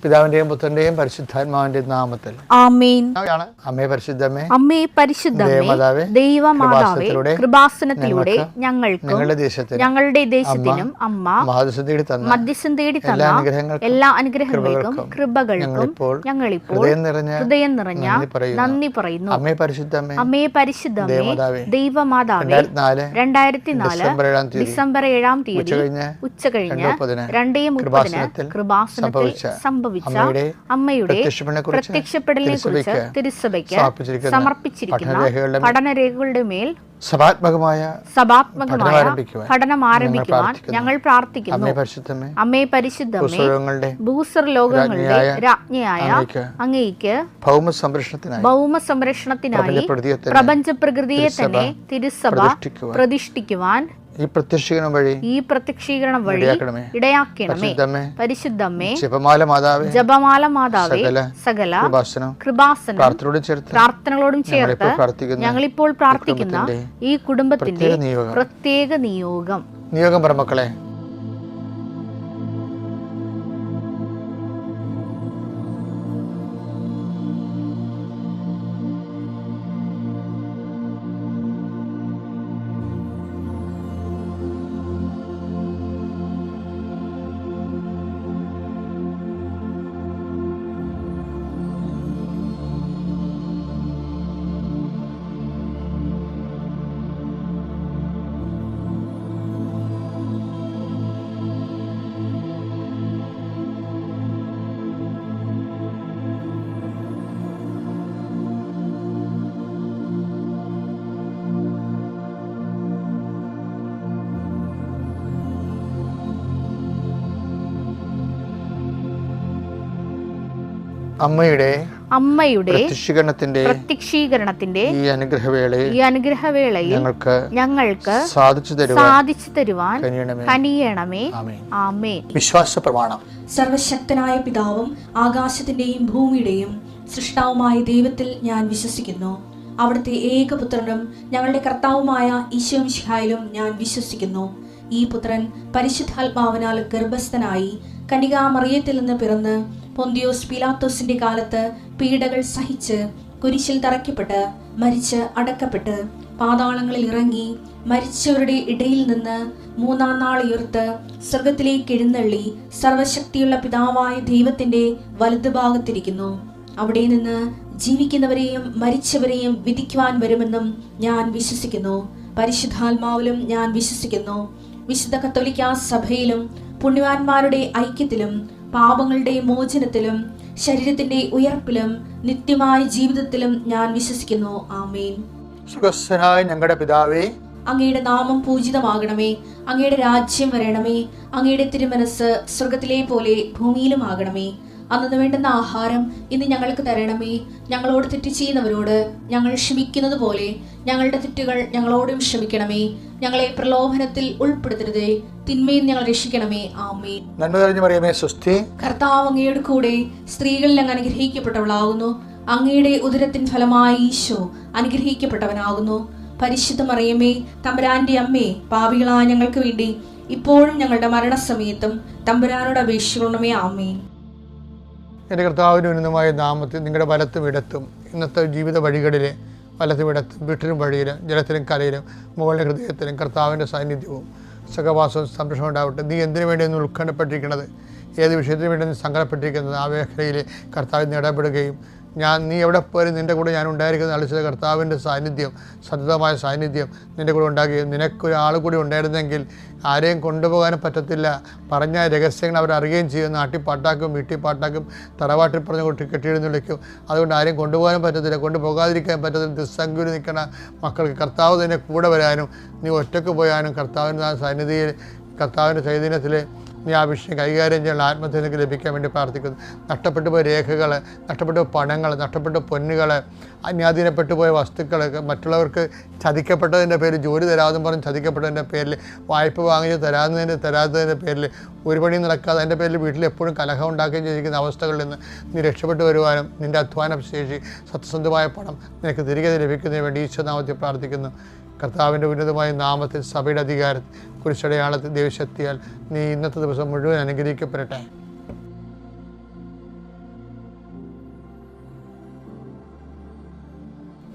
പിതാവിന്റെയും പുത്രന്റെയും പരിശുദ്ധാത്മാവിന്റെയും നാമത്തിൽ ആമേൻ. അമ്മേ പരിശുദ്ധമേ, അമ്മേ പരിശുദ്ധമേ, ദൈവമാതാവേ, കൃപാസനത്തിലൂടെ ഞങ്ങൾക്ക് ഞങ്ങളുടെ ദേശത്തിനും അമ്മ മധ്യസ്ഥം തേടി തന്ന എല്ലാ അനുഗ്രഹങ്ങൾക്കും കൃപകൾക്കും ഞങ്ങളിപ്പോൾ ഹൃദയം നിറഞ്ഞ നന്ദി പറയുന്നു. അമ്മേ പരിശുദ്ധമേ, അമ്മേ പരിശുദ്ധമേ, ദൈവമാതാവേ, 2004 ഡിസംബർ 7-ാം തീയതി ഉച്ചകഴിഞ്ഞ് 2:30 കൃപാസനത്തിൽ സംഭവിച്ച അമ്മയുടെ പ്രത്യക്ഷപ്പെടലിനെ കുറിച്ച് തിരുസഭയ്ക്ക് സമർപ്പിച്ചിരിക്കുന്ന പഠനരേഖകളുടെ മേൽ സഭാത്മകമായ പഠനം ആരംഭിക്കുവാൻ ഞങ്ങൾ പ്രാർത്ഥിക്കുന്നു. അമ്മേ പരിശുദ്ധമേ, ഭൂസ്വർലോകങ്ങളുടെ രാജ്ഞിയായ അങ്ങേയ്ക്ക് ഭൗമ സംരക്ഷണത്തിനായി പ്രപഞ്ച പ്രകൃതിയെ തന്നെ തിരുസഭ പ്രതിഷ്ഠിക്കുവാൻ ഈ പ്രത്യക്ഷീകരണം വഴി ഇടയാക്കണമേ. പരിശുദ്ധമേ, ജപമാല മാതാവേ, സകല കൃപാസനം പ്രാർത്ഥനകളോടും ചേർത്ത് ഞങ്ങളിപ്പോൾ പ്രാർത്ഥിക്കുന്ന ഈ കുടുംബത്തിന്റെ പ്രത്യേക നിയോഗം പറമക്കളെ, അമ്മയുടെ പ്രത്യക്ഷീകരണത്തിന്റെ ഈ അനുഗ്രഹവേളയിൽ ഞങ്ങൾക്ക് സാധിച്ചു തരുവാൻ കനിയണമേ. ആമേൻ. വിശ്വാസ പ്രമാണം. സർവശക്തനായ പിതാവും ആകാശത്തിന്റെയും ഭൂമിയുടെയും സൃഷ്ടാവുമായ ദൈവത്തിൽ ഞാൻ വിശ്വസിക്കുന്നു. അവിടുത്തെ ഏകപുത്രനും ഞങ്ങളുടെ കർത്താവുമായ ഈശോ മിശിഹായിലും ഞാൻ വിശ്വസിക്കുന്നു. ഈ പുത്രൻ പരിശുദ്ധാത്മാവിനാൽ ഗർഭസ്ഥനായി കന്യകാമറിയത്തിൽ നിന്ന് പിറന്ന് പൊന്തിയോസ് പീലാത്തോസിന്റെ കാലത്ത് പീഡകൾ സഹിച്ച് കുരിശിൽ തറയ്ക്കപ്പെട്ട് മരിച്ച് അടക്കപ്പെട്ട് പാതാളങ്ങളിൽ ഇറങ്ങി മരിച്ചവരുടെ ഇടയിൽ നിന്ന് 3-ാം നാൾ ഉയർത്ത് സ്വർഗത്തിലേക്ക് എഴുന്നള്ളി സർവശക്തിയുള്ള പിതാവായ ദൈവത്തിന്റെ വലതുഭാഗത്തിരിക്കുന്നു. അവിടെ നിന്ന് ജീവിക്കുന്നവരെയും മരിച്ചവരെയും വിധിക്കുവാൻ വരുമെന്നും ഞാൻ വിശ്വസിക്കുന്നു. പരിശുദ്ധാത്മാവിലും ഞാൻ വിശ്വസിക്കുന്നു. വിശുദ്ധ കത്തോലിക്കാ സഭയിലും പുണ്യവാന്മാരുടെ ഐക്യത്തിലും പാപങ്ങളുടെ മോചനത്തിലും ശരീരത്തിന്റെ ഉയർപ്പിലും നിത്യമായ ജീവിതത്തിലും ഞാൻ വിശ്വസിക്കുന്നു. ആമേൻ. സുഖസ്ഥനായ ഞങ്ങളുടെ പിതാവേ, അങ്ങയുടെ നാമം പൂജിതമാകണമേ. അങ്ങയുടെ രാജ്യം വരണമേ. അങ്ങയുടെ തിരുമനസ് സ്വർഗത്തിലെ പോലെ ഭൂമിയിലും ആകണമേ. അന്നു വേണ്ടുന്ന ആഹാരം ഇന്ന് ഞങ്ങൾക്ക് തരണമേ. ഞങ്ങളോട് തെറ്റ് ചെയ്യുന്നവരോട് ഞങ്ങൾ ക്ഷമിക്കുന്നത് പോലെ ഞങ്ങളുടെ തെറ്റുകൾ ഞങ്ങളോടും ക്ഷമിക്കണമേ. ഞങ്ങളെ പ്രലോഭനത്തിൽ ഉൾപ്പെടുത്തരുതേ, തിന്മയിൽ ഞങ്ങൾ രക്ഷിക്കണമേ. ആമേൻ. നന്മ നിറഞ്ഞ മറിയമേ, സ്വസ്തി. കർത്താവ് അങ്ങയുടെ കൂടെ സ്ത്രീകളിൽ അങ്ങ് അനുഗ്രഹിക്കപ്പെട്ടവളാകുന്നു. അങ്ങയുടെ ഉദരത്തിൻ ഫലമായി ഈശോ അനുഗ്രഹിക്കപ്പെട്ടവനാകുന്നു. പരിശുദ്ധ മറിയമേ, തമ്പുരാന്റെ അമ്മേ, പാപികളായ ഞങ്ങൾക്ക് വേണ്ടി ഇപ്പോഴും ഞങ്ങളുടെ മരണസമയത്തും തമ്പുരാനോട് അപേക്ഷിക്കണമേ. ആമേൻ. എൻ്റെ കർത്താവിൻ്റെ ഉന്നതമായ നാമത്തിൽ നിങ്ങളുടെ വലത്തും ഇടത്തും ഇന്നത്തെ ജീവിത വഴികളിലെ വലത്തും ഇടത്തും വീട്ടിലും വഴിയിലും ജലത്തിലും കലയിലും മുകളിലെ ഹൃദയത്തിലും കർത്താവിൻ്റെ സാന്നിധ്യവും സുഖവാസവും സംരക്ഷണം ഉണ്ടാവട്ടെ. നീ എന്തിനു വേണ്ടിയൊന്നും ഉത്കണ്ഠപ്പെട്ടിരിക്കുന്നത്, ഏത് വിഷയത്തിന് വേണ്ടി നീ സങ്കടപ്പെട്ടിരിക്കുന്നത്, ആ മേഖലയിൽ കർത്താവിന് ഇടപെടുകയും നീ എവിടെ പോലും നിൻ്റെ കൂടെ ഞാൻ ഉണ്ടായിരിക്കുന്ന അളിച്ചത് കർത്താവിൻ്റെ സാന്നിധ്യം, സതതമായ സാന്നിധ്യം നിൻ്റെ കൂടെ ഉണ്ടാകുകയും നിനക്കൊരാൾ കൂടി ഉണ്ടായിരുന്നെങ്കിൽ ആരെയും കൊണ്ടുപോകാനും പറ്റത്തില്ല. പറഞ്ഞ രഹസ്യങ്ങൾ അവരറിയുകയും ചെയ്യും. നാട്ടിൽ പാട്ടാക്കും, വീട്ടിൽ പാട്ടാക്കും, തറവാട്ടിൽ പറഞ്ഞ് കെട്ടിയെഴുന്ന് വിളിക്കും. അതുകൊണ്ട് ആരെയും കൊണ്ടുപോകാനും പറ്റത്തില്ല, കൊണ്ടുപോകാതിരിക്കാൻ പറ്റത്തില്ല. ദുസ്സംഗൂരി നിൽക്കുന്ന മക്കൾക്ക് കർത്താവ് തന്നെ കൂടെ വരാനും നീ ഒറ്റയ്ക്ക് പോയാനും കർത്താവിൻ്റെ സന്നിധിയിൽ കർത്താവിൻ്റെ ചൈതന്യത്തിൽ നീ ആ വിഷയം കൈകാര്യം ചെയ്യാനുള്ള ആത്മഹത്യ നിനക്ക് ലഭിക്കാൻ വേണ്ടി പ്രാർത്ഥിക്കുന്നു. നഷ്ടപ്പെട്ടു പോയ രേഖകൾ, നഷ്ടപ്പെട്ട പണങ്ങൾ, നഷ്ടപ്പെട്ട പൊന്നുകൾ, അന്യാധീനപ്പെട്ടു പോയ വസ്തുക്കൾ, മറ്റുള്ളവർക്ക് ചതിക്കപ്പെട്ടതിൻ്റെ പേരിൽ ജോലി തരാമെന്ന് പറഞ്ഞ് ചതിക്കപ്പെട്ടതിൻ്റെ പേരിൽ വായ്പ വാങ്ങി തരാത്തതിൻ്റെ പേരിൽ ഒരു പണിയും നടക്കാതെ അതിൻ്റെ പേരിൽ വീട്ടിൽ എപ്പോഴും കലഹം ഉണ്ടാക്കുകയും ചെയ്തിരിക്കുന്ന അവസ്ഥകളിൽ നിന്ന് നീ രക്ഷപ്പെട്ടു വരുവാനും നിൻ്റെ അധ്വാന ശേഷി സത്യസന്ധമായ പണം നിനക്ക് തിരികെ ലഭിക്കുന്നതിന് വേണ്ടി ഈശ്വരനാമത്തിൽ പ്രാർത്ഥിക്കുന്നു. കർത്താവിൻ്റെ ഉന്നതമായ നാമത്തിൽ സഭയുടെ അധികാരം കുരിശടയാളത്തിൽ ദൈവശക്തിയാൽ നീ ഇന്നത്തെ ദിവസം മുഴുവൻ അനുഗ്രഹിക്കപ്പെടട്ടെ.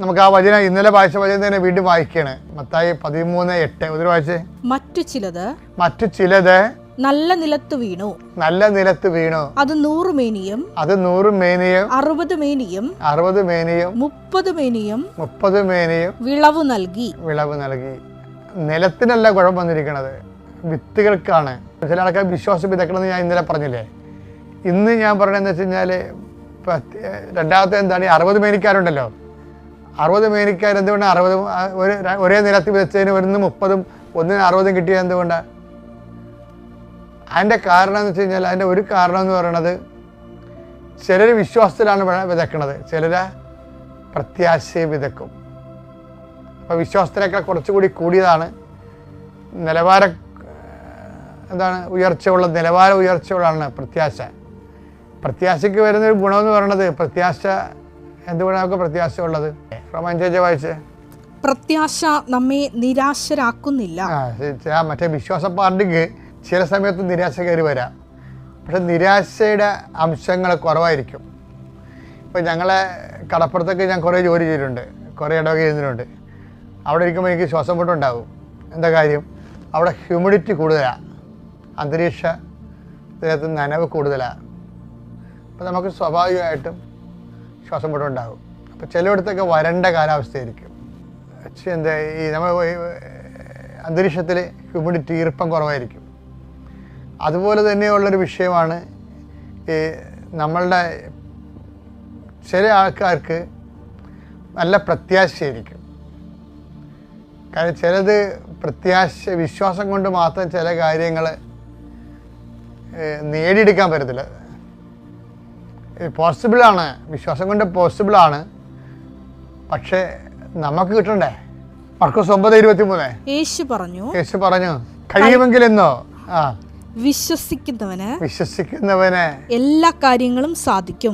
നമുക്ക് ആ വചനം ഇന്നലെ വായിച്ച വചനം തന്നെ വീണ്ടും വായിക്കുകയാണ്. മത്തായി 13:8 ഒരു വായിച്ചേ. മറ്റു ചിലത് നല്ല നിലത്ത് വീണു, അത് 100 മേനിയും 60 മേനിയും 30 മേനിയും വിളവ് നൽകി. നിലത്തിനല്ല കുഴപ്പം വന്നിരിക്കുന്നത്, വിത്തുകൾക്കാണ്. ചില ആൾക്കാർ വിശ്വാസം വിതക്കണമെന്ന് ഞാൻ ഇന്നലെ പറഞ്ഞില്ലേ. ഇന്ന് ഞാൻ പറയണെന്ന് വെച്ച് കഴിഞ്ഞാൽ രണ്ടാമത്തെ എന്താണ്, ഈ 60 മേനിക്കാരുണ്ടല്ലോ. 60 മേനിക്കാർ എന്തുകൊണ്ടാണ് 60 ഒരേ നിലത്ത് വിതച്ചതിന് 30 ഒന്നിന് 60 കിട്ടിയത് എന്തുകൊണ്ടാണ്? അതിൻ്റെ കാരണം എന്ന് വെച്ച് കഴിഞ്ഞാൽ, അതിൻ്റെ ഒരു കാരണം എന്ന് പറയുന്നത്, ചിലർ വിശ്വാസത്തിലാണ് വിതക്കണത്, ചിലർ പ്രത്യാശയെ വിതക്കും. അപ്പോൾ വിശ്വാസത്തിനേക്കാൾ കുറച്ചുകൂടി കൂടിയതാണ് നിലവാര ഉയർച്ചകളാണ് പ്രത്യാശ. പ്രത്യാശയ്ക്ക് വരുന്നൊരു ഗുണമെന്ന് പറയുന്നത്, പ്രത്യാശ എന്തുകൊണ്ടാണ് നമുക്ക് പ്രത്യാശ ഉള്ളത്? വായിച്ചേ. പ്രത്യാശ നമ്മെ നിരാശരാക്കുന്നില്ല. മറ്റേ വിശ്വാസ പാർട്ടിക്ക് ചില സമയത്ത് നിരാശ കയറി വരാം, പക്ഷെ നിരാശയുടെ അംശങ്ങൾ കുറവായിരിക്കും. ഇപ്പം ഞങ്ങളെ കടപ്പുറത്തൊക്കെ ഞാൻ കുറേ ജോലി ചെയ്തിട്ടുണ്ട്, കുറേ ഇടവക ചെയ്യുന്നതിനുണ്ട്. അവിടെ ഇരിക്കുമ്പോൾ എനിക്ക് ശ്വാസം മുട്ടുണ്ടാവും. എന്താ കാര്യം? അവിടെ ഹ്യൂമിഡിറ്റി കൂടുതലാണ്, അന്തരീക്ഷത്തിനകത്ത് നനവ് കൂടുതലാണ്. അപ്പോൾ നമുക്ക് സ്വാഭാവികമായിട്ടും ശ്വാസം മുട്ടുണ്ടാകും. അപ്പോൾ ചിലയിടത്തൊക്കെ വരണ്ട കാലാവസ്ഥയായിരിക്കും. എന്താ ഈ നമ്മൾ അന്തരീക്ഷത്തിൽ ഹ്യൂമിഡിറ്റി, ഈർപ്പം കുറവായിരിക്കും. അതുപോലെ തന്നെയുള്ളൊരു വിഷയമാണ് ഈ നമ്മളുടെ ചില ആൾക്കാർക്ക് നല്ല പ്രത്യാശയായിരിക്കും. കാരണം ചിലത് വിശ്വാസം കൊണ്ട് മാത്രം ചില കാര്യങ്ങൾ നേടിയെടുക്കാൻ പറ്റത്തില്ല. പോസിബിളാണ്, വിശ്വാസം കൊണ്ട് പോസിബിളാണ്, പക്ഷേ നമുക്ക് കിട്ടണ്ടേ? മർക്കോസ് 9:23 യേശു പറഞ്ഞു കഴിയുമെങ്കിലെന്നോ വിശ്വസിക്കുന്നവന് എല്ലാ കാര്യങ്ങളും സാധിക്കും.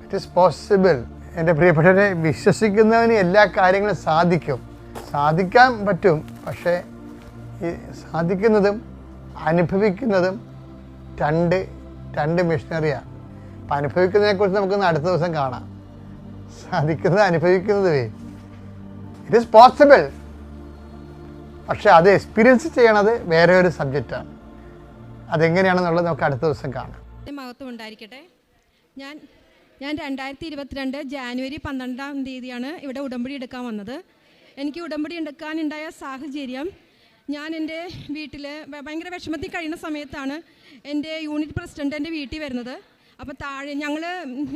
It is possible. എൻ്റെ പ്രിയപ്പെട്ടവരെ, വിശ്വസിക്കുന്നവന് എല്ലാ കാര്യങ്ങളും സാധിക്കാൻ പറ്റും. പക്ഷേ ഈ സാധിക്കുന്നതും അനുഭവിക്കുന്നതും രണ്ട് മിഷനറിയാണ്. അപ്പം അനുഭവിക്കുന്നതിനെക്കുറിച്ച് നമുക്കൊന്ന് അടുത്ത ദിവസം കാണാം. അനുഭവിക്കുന്നതേ ഇറ്റ് ഈസ് പോസിബിൾ, പക്ഷെ അത് എക്സ്പീരിയൻസ് ചെയ്യണത് വേറെ ഒരു സബ്ജക്റ്റാണ്. അതെങ്ങനെയാണെന്നുള്ളത് നമുക്ക് അടുത്ത ദിവസം കാണാം. മഹത്വം ഉണ്ടായിരിക്കട്ടെ. ഞാൻ 2022 ജാനുവരി 12 ഇവിടെ ഉടമ്പടി എടുക്കാൻ വന്നത്. എനിക്ക് ഉടമ്പടി എടുക്കാനുണ്ടായ സാഹചര്യം, ഞാൻ എൻ്റെ വീട്ടിൽ ഭയങ്കര വിഷമത്തിൽ കഴിയുന്ന സമയത്താണ് എൻ്റെ യൂണിറ്റ് പ്രസിഡൻ്റ് എൻ്റെ വീട്ടിൽ വരുന്നത്. അപ്പോൾ താഴെ ഞങ്ങൾ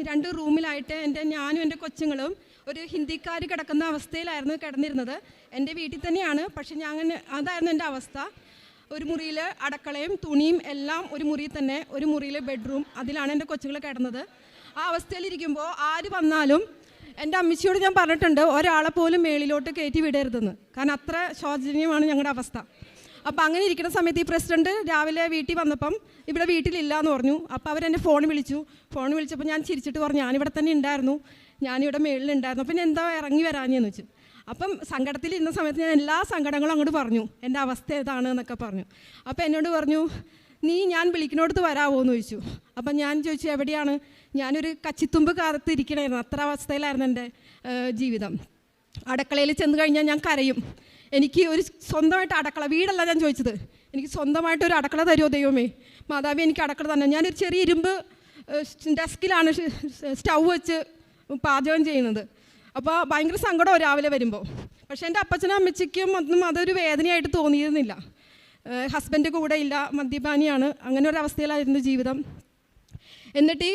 2 റൂമിലായിട്ട് ഞാനും എൻ്റെ കൊച്ചുങ്ങളും ഒരു ഹിന്ദിക്കാർ കിടക്കുന്ന അവസ്ഥയിലായിരുന്നു കിടന്നിരുന്നത്. എൻ്റെ വീട്ടിൽ തന്നെയാണ്, പക്ഷെ അതായിരുന്നു എൻ്റെ അവസ്ഥ. ഒരു മുറിയിൽ അടക്കളയും തുണിയും എല്ലാം ഒരു മുറിയിൽ തന്നെ, ഒരു മുറിയിൽ ബെഡ്റൂം, അതിലാണ് എൻ്റെ കൊച്ചുങ്ങൾ കിടന്നത്. ആ അവസ്ഥയിലിരിക്കുമ്പോൾ ആര് വന്നാലും എൻ്റെ അമ്മച്ചിയോട് ഞാൻ പറഞ്ഞിട്ടുണ്ട്, ഒരാളെ പോലും മേളിലോട്ട് കയറ്റി വിടരുതെന്ന്. കാരണം അത്ര ശോചനീയമാണ് ഞങ്ങളുടെ അവസ്ഥ. അപ്പോൾ അങ്ങനെ ഇരിക്കുന്ന സമയത്ത് ഈ പ്രസിഡൻറ്റ് രാവിലെ വീട്ടിൽ വന്നപ്പം ഇവിടെ വീട്ടിലില്ല എന്ന് പറഞ്ഞു. അപ്പോൾ അവരെന്നെ ഫോൺ വിളിച്ചപ്പോൾ ഞാൻ ചിരിച്ചിട്ട് പറഞ്ഞു, ഞാനിവിടെ തന്നെ ഉണ്ടായിരുന്നു, ഞാനിവിടെ മേളിലുണ്ടായിരുന്നു, അപ്പം എന്താ ഇറങ്ങി വരാഞ്ഞെന്ന് വെച്ചു. അപ്പം സങ്കടത്തിലിരുന്ന സമയത്ത് ഞാൻ എല്ലാ സങ്കടങ്ങളും അങ്ങോട്ട് പറഞ്ഞു, എൻ്റെ അവസ്ഥ ഏതാണ് എന്നൊക്കെ പറഞ്ഞു. അപ്പോൾ എന്നോട് പറഞ്ഞു, ഞാൻ വിളിക്കുന്നിടത്ത് വരാമോ എന്ന് ചോദിച്ചു. അപ്പം ഞാൻ ചോദിച്ചു, എവിടെയാണ്? ഞാനൊരു കച്ചിത്തുമ്പ് കാത്തിരിക്കണമായിരുന്നു, അത്ര അവസ്ഥയിലായിരുന്നു എൻ്റെ ജീവിതം. അടുക്കളയിൽ ചെന്ന് കഴിഞ്ഞാൽ ഞാൻ കരയും. എനിക്ക് ഒരു സ്വന്തമായിട്ട് അടുക്കള, വീടല്ല ഞാൻ ചോദിച്ചത്, എനിക്ക് സ്വന്തമായിട്ടൊരു അടുക്കള തരുമോ ദൈവമേ, മാതാവി എനിക്ക് അടുക്കള തന്നെ. ഞാനൊരു ചെറിയ ഇരുമ്പ് ഡെസ്കിലാണ് സ്റ്റൗ വെച്ച് പാചകം ചെയ്യുന്നത്. അപ്പോൾ ഭയങ്കര സങ്കടമോ രാവിലെ വരുമ്പോൾ. പക്ഷേ എൻ്റെ അപ്പച്ചനും അമ്മച്ചിക്കും ഒന്നും അതൊരു വേദനയായിട്ട് തോന്നിയിരുന്നില്ല. ഹസ്ബൻഡ് കൂടെ ഇല്ല, മദ്യപാനിയാണ്, അങ്ങനെ ഒരു അവസ്ഥയിലായിരുന്നു ജീവിതം. എന്നിട്ട്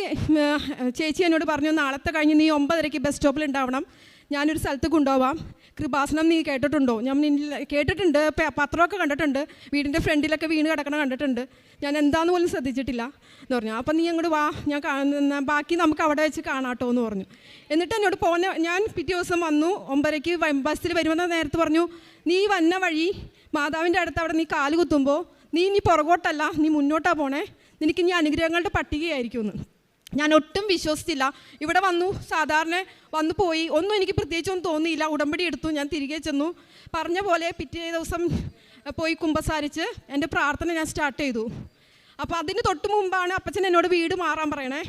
ചേച്ചി എന്നോട് പറഞ്ഞു, നാളത്തെ കഴിഞ്ഞ് നീ 9:30 ബസ് സ്റ്റോപ്പിൽ ഉണ്ടാവണം, ഞാനൊരു സ്ഥലത്ത് കൊണ്ടുപോവാം. കൃപാസനം നീ കേട്ടിട്ടുണ്ടോ? ഞാൻ കേട്ടിട്ടുണ്ട്, പത്രമൊക്കെ കണ്ടിട്ടുണ്ട്, വീടിൻ്റെ ഫ്രണ്ടിലൊക്കെ വീണ് കിടക്കണം കണ്ടിട്ടുണ്ട്, ഞാൻ എന്താണെന്ന് പോലും ശ്രദ്ധിച്ചിട്ടില്ല എന്ന് പറഞ്ഞു. അപ്പം നീ അങ്ങോട്ട് വാ, ബാക്കി നമുക്ക് അവിടെ വെച്ച് കാണാട്ടോ എന്ന് പറഞ്ഞു. എന്നിട്ട് എന്നോട് ഞാൻ പിറ്റേ ദിവസം വന്നു. 9:30 ബസ്സിൽ വരുമെന്ന് നേരത്തെ പറഞ്ഞു, നീ വന്ന വഴി മാതാവിൻ്റെ അടുത്ത് അവിടെ നീ കാല് കുത്തുമ്പോൾ നീ പുറകോട്ടല്ല, നീ മുന്നോട്ടാണ് പോണേ, നിനക്ക് ഇനി അനുഗ്രഹങ്ങളുടെ പട്ടികയായിരിക്കുമെന്ന്. ഞാൻ ഒട്ടും വിശ്വസിച്ചില്ല. ഇവിടെ വന്നു, സാധാരണ വന്നു പോയി, ഒന്നും എനിക്ക് പ്രത്യേകിച്ചൊന്നും തോന്നിയില്ല. ഉടമ്പടി എടുത്തു, ഞാൻ തിരികെ ചെന്നു. പറഞ്ഞ പോലെ പിറ്റേ ദിവസം പോയി കുമ്പസാരിച്ച് എൻ്റെ പ്രാർത്ഥന ഞാൻ സ്റ്റാർട്ട് ചെയ്തു. അപ്പോൾ അതിന് തൊട്ട് മുമ്പാണ് അപ്പച്ചൻ എന്നോട് വീട് മാറാൻ പറയണേ,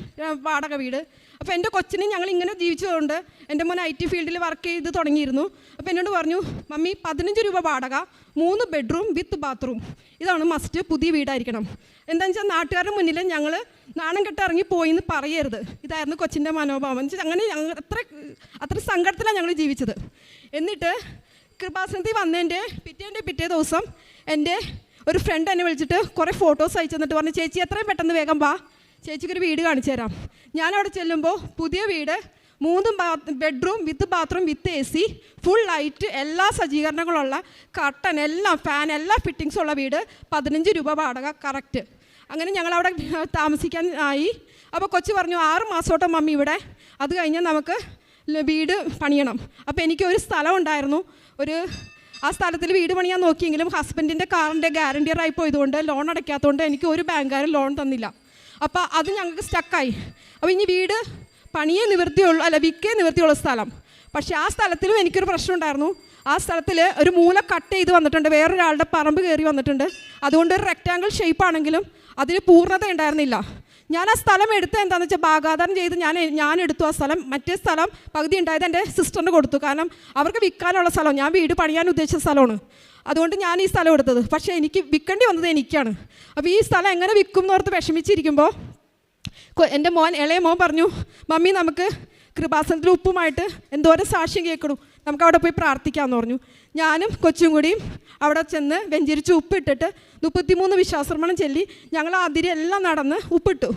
വാടക വീട്. അപ്പോൾ എൻ്റെ കൊച്ചിനെ ഞങ്ങൾ ഇങ്ങനെ ജീവിച്ചതുകൊണ്ട് എൻ്റെ മോൻ IT ഫീൽഡിൽ വർക്ക് ചെയ്ത് തുടങ്ങിയിരുന്നു. അപ്പോൾ എന്നോട് പറഞ്ഞു, മമ്മി 15 രൂപ വാടക, 3 ബെഡ്റൂം വിത്ത് ബാത്റൂം, ഇതാണ് മസ്റ്റ്, പുതിയ വീടായിരിക്കണം. എന്താണെന്ന് വെച്ചാൽ നാട്ടുകാരുടെ മുന്നിൽ ഞങ്ങൾ നാണം കെട്ട് ഇറങ്ങി പോയി എന്ന് പറയരുത്. ഇതായിരുന്നു കൊച്ചിൻ്റെ മനോഭാവം. അങ്ങനെ ഞങ്ങൾ അത്ര സങ്കടത്തിലാണ് ഞങ്ങൾ ജീവിച്ചത്. എന്നിട്ട് കൃപാസനത്തിൽ വന്നതിൻ്റെ പിറ്റേ ദിവസം എൻ്റെ ഒരു ഫ്രണ്ട് എന്നെ വിളിച്ചിട്ട് കുറേ ഫോട്ടോസ് അയച്ചു തന്നിട്ട് പറഞ്ഞു, ചേച്ചി എത്രയും പെട്ടെന്ന് വേഗം വാ, ചേച്ചിക്കൊരു വീട് കാണിച്ചു തരാം. ഞാനവിടെ ചെല്ലുമ്പോൾ പുതിയ വീട്, 3 bedroom with bathroom with AC, full light, എല്ലാ സജ്ജീകരണങ്ങളുള്ള കർട്ടൻ, എല്ലാം ഫാൻ, എല്ലാ ഫിറ്റിങ്സും ഉള്ള വീട്, 15 രൂപ വാടക കറക്റ്റ്. അങ്ങനെ ഞങ്ങളവിടെ താമസിക്കാൻ ആയി. അപ്പോൾ കൊച്ചു പറഞ്ഞു, 6 മാസത്തോട്ട് മമ്മി ഇവിടെ, അത് കഴിഞ്ഞാൽ നമുക്ക് വീട് പണിയണം. അപ്പോൾ എനിക്ക് ഒരു സ്ഥലം ഉണ്ടായിരുന്നു. ആ സ്ഥലത്തിൽ വീട് പണിയാൻ നോക്കിയെങ്കിലും ഹസ്ബൻഡിൻ്റെ കാറിൻ്റെ ഗ്യാരണ്ടിയറായി പോയതുകൊണ്ട്, ലോൺ അടയ്ക്കാത്തതുകൊണ്ട് എനിക്ക് ഒരു ബാങ്കുകാരൻ ലോൺ തന്നില്ല. അപ്പോൾ അത് ഞങ്ങൾക്ക് സ്റ്റക്കായി. അപ്പോൾ ഇനി വീട് പണിയേ നിവൃത്തിയുള്ളൂ, വിൽക്കേ നിവൃത്തിയുള്ള സ്ഥലം. പക്ഷേ ആ സ്ഥലത്തിലും എനിക്കൊരു പ്രശ്നം ഉണ്ടായിരുന്നു. ആ സ്ഥലത്തിൽ ഒരു മൂല കട്ട് ചെയ്ത് വന്നിട്ടുണ്ട്, വേറൊരാളുടെ പറമ്പ് കയറി വന്നിട്ടുണ്ട്. അതുകൊണ്ട് ഒരു റെക്റ്റാങ്കിൾ ഷേപ്പാണെങ്കിലും അതിന് പൂർണ്ണത ഉണ്ടായിരുന്നില്ല. ഞാൻ ആ സ്ഥലം എടുത്ത് എന്താണെന്ന് വെച്ചാൽ ഭാഗാധാരം ചെയ്ത് ഞാൻ എടുത്തു ആ സ്ഥലം. മറ്റേ സ്ഥലം പകുതി ഉണ്ടായത് എൻ്റെ സിസ്റ്ററിന് കൊടുത്തു. കാരണം അവർക്ക് വിൽക്കാനുള്ള സ്ഥലം, ഞാൻ വീട് പണിയാൻ ഉദ്ദേശിച്ച സ്ഥലമാണ്. അതുകൊണ്ട് ഞാൻ ഈ സ്ഥലം എടുത്തത്. പക്ഷേ എനിക്ക് വിൽക്കേണ്ടി വന്നത് എനിക്കാണ്. അപ്പോൾ ഈ സ്ഥലം എങ്ങനെ വിൽക്കും എന്നോർത്ത് വിഷമിച്ചിരിക്കുമ്പോൾ എൻ്റെ ഇളയ മോൻ പറഞ്ഞു, മമ്മി നമുക്ക് കൃപാസനത്തിൽ ഉപ്പുമായിട്ട് എന്തോരം സാക്ഷ്യം കേൾക്കണം, നമുക്ക് അവിടെ പോയി പ്രാർത്ഥിക്കാമെന്ന് പറഞ്ഞു. ഞാനും കൊച്ചും കൂടിയും അവിടെ ചെന്ന് വെഞ്ചരിച്ച് ഉപ്പിട്ടിട്ട് 33 വിശ്വാസർമ്മണം ചൊല്ലി ഞങ്ങൾ അതിരെല്ലാം നടന്ന് ഉപ്പിട്ടു.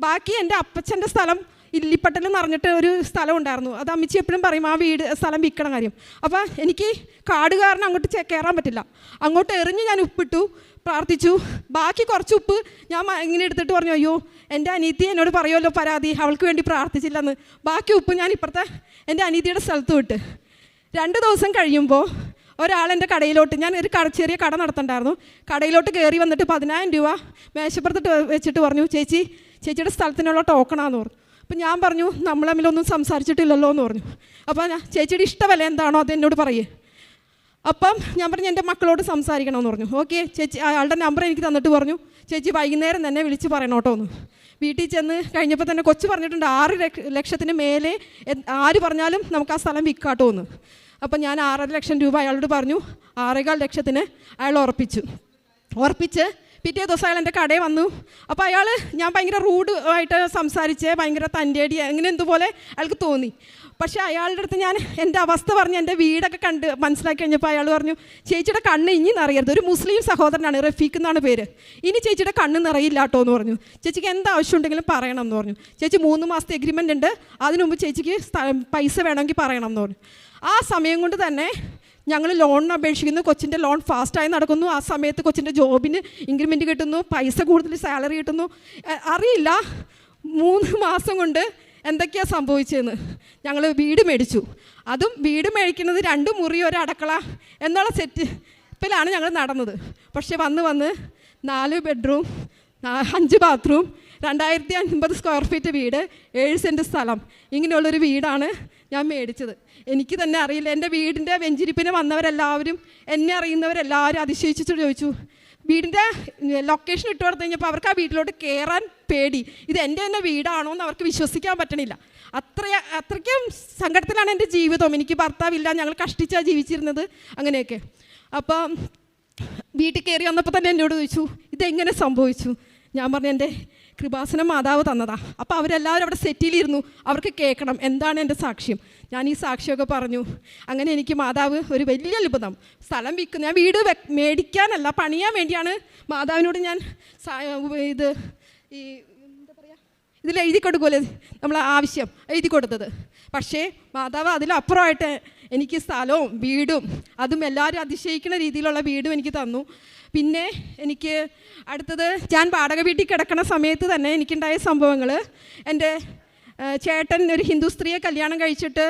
ബാക്കി എൻ്റെ അപ്പച്ചൻ്റെ സ്ഥലം ഇല്ലിപ്പട്ടൽ എന്ന് പറഞ്ഞിട്ട് ഒരു സ്ഥലം ഉണ്ടായിരുന്നു. അത് അമ്മച്ചി എപ്പോഴും പറയും ആ സ്ഥലം വിൽക്കണ കാര്യം. അപ്പോൾ എനിക്ക് കാട് കാരണം അങ്ങോട്ട് കയറാൻ പറ്റില്ല. അങ്ങോട്ട് എറിഞ്ഞ് ഞാൻ ഉപ്പിട്ടു, പ്രാർത്ഥിച്ചു. ബാക്കി കുറച്ച് ഉപ്പ് ഞാൻ ഇങ്ങനെ എടുത്തിട്ട് പറഞ്ഞു, അയ്യോ എൻ്റെ അനീതി എന്നോട് പറയുമല്ലോ പരാതി, അവൾക്ക് വേണ്ടി പ്രാർത്ഥിച്ചില്ലെന്ന്. ബാക്കി ഉപ്പ് ഞാൻ ഇപ്പുറത്തെ എൻ്റെ അനീതിയുടെ സ്ഥലത്ത് വിട്ട്. 2 ദിവസം കഴിയുമ്പോൾ ഒരാളെൻ്റെ കടയിലോട്ട്, ഞാൻ ഒരു ചെറിയ കട നടത്തണ്ടായിരുന്നു, കടയിലോട്ട് കയറി വന്നിട്ട് 10,000 രൂപ മേശപ്പുറത്തിട്ട് വെച്ചിട്ട് പറഞ്ഞു, ചേച്ചിയുടെ സ്ഥലത്തിനുള്ള ടോക്കണാന്ന് പറഞ്ഞു. അപ്പം ഞാൻ പറഞ്ഞു, നമ്മൾ തമ്മിലൊന്നും സംസാരിച്ചിട്ടില്ലല്ലോ എന്ന് പറഞ്ഞു. അപ്പോൾ ചേച്ചിയുടെ ഇഷ്ടമല്ല എന്താണോ അത് എന്നോട് പറയേ. അപ്പം ഞാൻ പറഞ്ഞു, എൻ്റെ മക്കളോട് സംസാരിക്കണമെന്ന് പറഞ്ഞു. ഓക്കെ ചേച്ചി, അയാളുടെ നമ്പർ എനിക്ക് തന്നിട്ട് പറഞ്ഞു, ചേച്ചി വൈകുന്നേരം തന്നെ വിളിച്ച് പറയണോട്ടോ എന്ന്. വീട്ടിൽ ചെന്ന് കഴിഞ്ഞപ്പോൾ തന്നെ കൊച്ചു പറഞ്ഞിട്ടുണ്ട് 6 ലക്ഷത്തിന് മേലെ ആര് പറഞ്ഞാലും നമുക്ക് ആ സ്ഥലം വിൽക്കാട്ടോ എന്ന്. അപ്പം ഞാൻ 6.5 ലക്ഷം രൂപ അയാളോട് പറഞ്ഞു. 6.25 ലക്ഷത്തിന് അയാൾ ഉറപ്പിച്ച് പിറ്റേ ദിവസം അയാൾ എൻ്റെ കടയിൽ വന്നു. അപ്പോൾ അയാൾ, ഞാൻ ഭയങ്കര റൂഡ് ആയിട്ട് സംസാരിച്ച് ഭയങ്കര തൻ്റെടി അങ്ങനെ എന്തുപോലെ അയാൾക്ക് തോന്നി. പക്ഷേ അയാളുടെ അടുത്ത് ഞാൻ എൻ്റെ അവസ്ഥ പറഞ്ഞ് എൻ്റെ വീടൊക്കെ കണ്ട് മനസ്സിലാക്കി കഴിഞ്ഞപ്പോൾ അയാൾ പറഞ്ഞു, ചേച്ചിയുടെ കണ്ണ് ഇനി നിറയരുത്, ഒരു മുസ്ലിം സഹോദരനാണ്, റഫീഖ് എന്നാണ് പേര്, ഇനി ചേച്ചിയുടെ കണ്ണ് നിറയില്ല കേട്ടോ എന്ന് പറഞ്ഞു. ചേച്ചിക്ക് എന്താവശ്യം ഉണ്ടെങ്കിലും പറയണം എന്ന് പറഞ്ഞു. ചേച്ചി 3 മാസത്തെ എഗ്രിമെൻ്റ് ഉണ്ട്, അതിനു മുമ്പ് ചേച്ചിക്ക് പൈസ വേണമെങ്കിൽ പറയണം എന്ന് പറഞ്ഞു. ആ സമയം കൊണ്ട് തന്നെ ഞങ്ങൾ ലോണിന് അപേക്ഷിക്കുന്നു. കൊച്ചിൻ്റെ ലോൺ ഫാസ്റ്റായി നടക്കുന്നു. ആ സമയത്ത് കൊച്ചിൻ്റെ ജോബിന് ഇൻക്രിമെൻറ്റ് കിട്ടുന്നു, പൈസ കൂടുതൽ സാലറി കിട്ടുന്നു. അറിയില്ല 3 മാസം കൊണ്ട് എന്തൊക്കെയാണ് സംഭവിച്ചതെന്ന്. ഞങ്ങൾ വീട് മേടിച്ചു. അതും വീട് മേടിക്കുന്നത് 2 മുറി 1 അടുക്കള എന്നുള്ള സെറ്റിലാണ് ഞങ്ങൾ നടന്നത്. പക്ഷേ വന്ന് 4 ബെഡ്റൂം 5 ബാത്റൂം 2050 സ്ക്വയർ ഫീറ്റ് വീട്, 7 സെൻറ്റ് സ്ഥലം, ഇങ്ങനെയുള്ളൊരു വീടാണ് ഞാൻ മേടിച്ചത്. എനിക്ക് തന്നെ അറിയില്ല. എൻ്റെ വീടിൻ്റെ വെഞ്ചിരിപ്പിന് വന്നവരെല്ലാവരും, എന്നെ അറിയുന്നവരെല്ലാവരും അതിശയിച്ചിട്ട് ചോദിച്ചു, വീടിൻ്റെ ലൊക്കേഷൻ ഇട്ട് കൊടുത്തു കഴിഞ്ഞപ്പോൾ അവർക്ക് ആ വീട്ടിലോട്ട് കയറാൻ പേടി. ഇത് എൻ്റെ തന്നെ വീടാണോ എന്ന് അവർക്ക് വിശ്വസിക്കാൻ പറ്റണില്ല. അത്രയ്ക്കും സങ്കടത്തിലാണ് എൻ്റെ ജീവിതം. എനിക്ക് ഭർത്താവില്ല, ഞങ്ങൾ കഷ്ടിച്ചാണ് ജീവിച്ചിരുന്നത്, അങ്ങനെയൊക്കെ. അപ്പം വീട്ടിൽ കയറി വന്നപ്പോൾ തന്നെ എന്നോട് ചോദിച്ചു, ഇതെങ്ങനെ സംഭവിച്ചു? ഞാൻ പറഞ്ഞു, എൻ്റെ കൃപാസനം മാതാവ് തന്നതാ. അപ്പോൾ അവരെല്ലാവരും അവിടെ സെറ്റിലിരുന്നു, അവർക്ക് കേൾക്കണം എന്താണ് എൻ്റെ സാക്ഷ്യം. ഞാൻ ഈ സാക്ഷ്യമൊക്കെ പറഞ്ഞു. അങ്ങനെ എനിക്ക് മാതാവ് ഒരു വലിയ അത്ഭുതം. സ്ഥലം വിൽക്കുന്നു, ഞാൻ വീട് മേടിക്കാനല്ല പണിയാൻ വേണ്ടിയാണ് മാതാവിനോട് ഞാൻ ഇതിൽ എഴുതി കൊടുക്കുമല്ലേ നമ്മൾ ആവശ്യം എഴുതി കൊടുത്തത്. പക്ഷേ മാതാവ് അതിലപ്പുറമായിട്ട് എനിക്ക് സ്ഥലവും വീടും, അതും എല്ലാവരും അതിശയിക്കുന്ന രീതിയിലുള്ള വീടും എനിക്ക് തന്നു. പിന്നെ എനിക്ക് അടുത്തത്, ഞാൻ വാടക വീട്ടിൽ കിടക്കുന്ന സമയത്ത് തന്നെ എനിക്കുണ്ടായ സംഭവങ്ങൾ, എൻ്റെ ചേട്ടൻ ഒരു ഹിന്ദു സ്ത്രീയെ കല്യാണം കഴിച്ചിട്ട്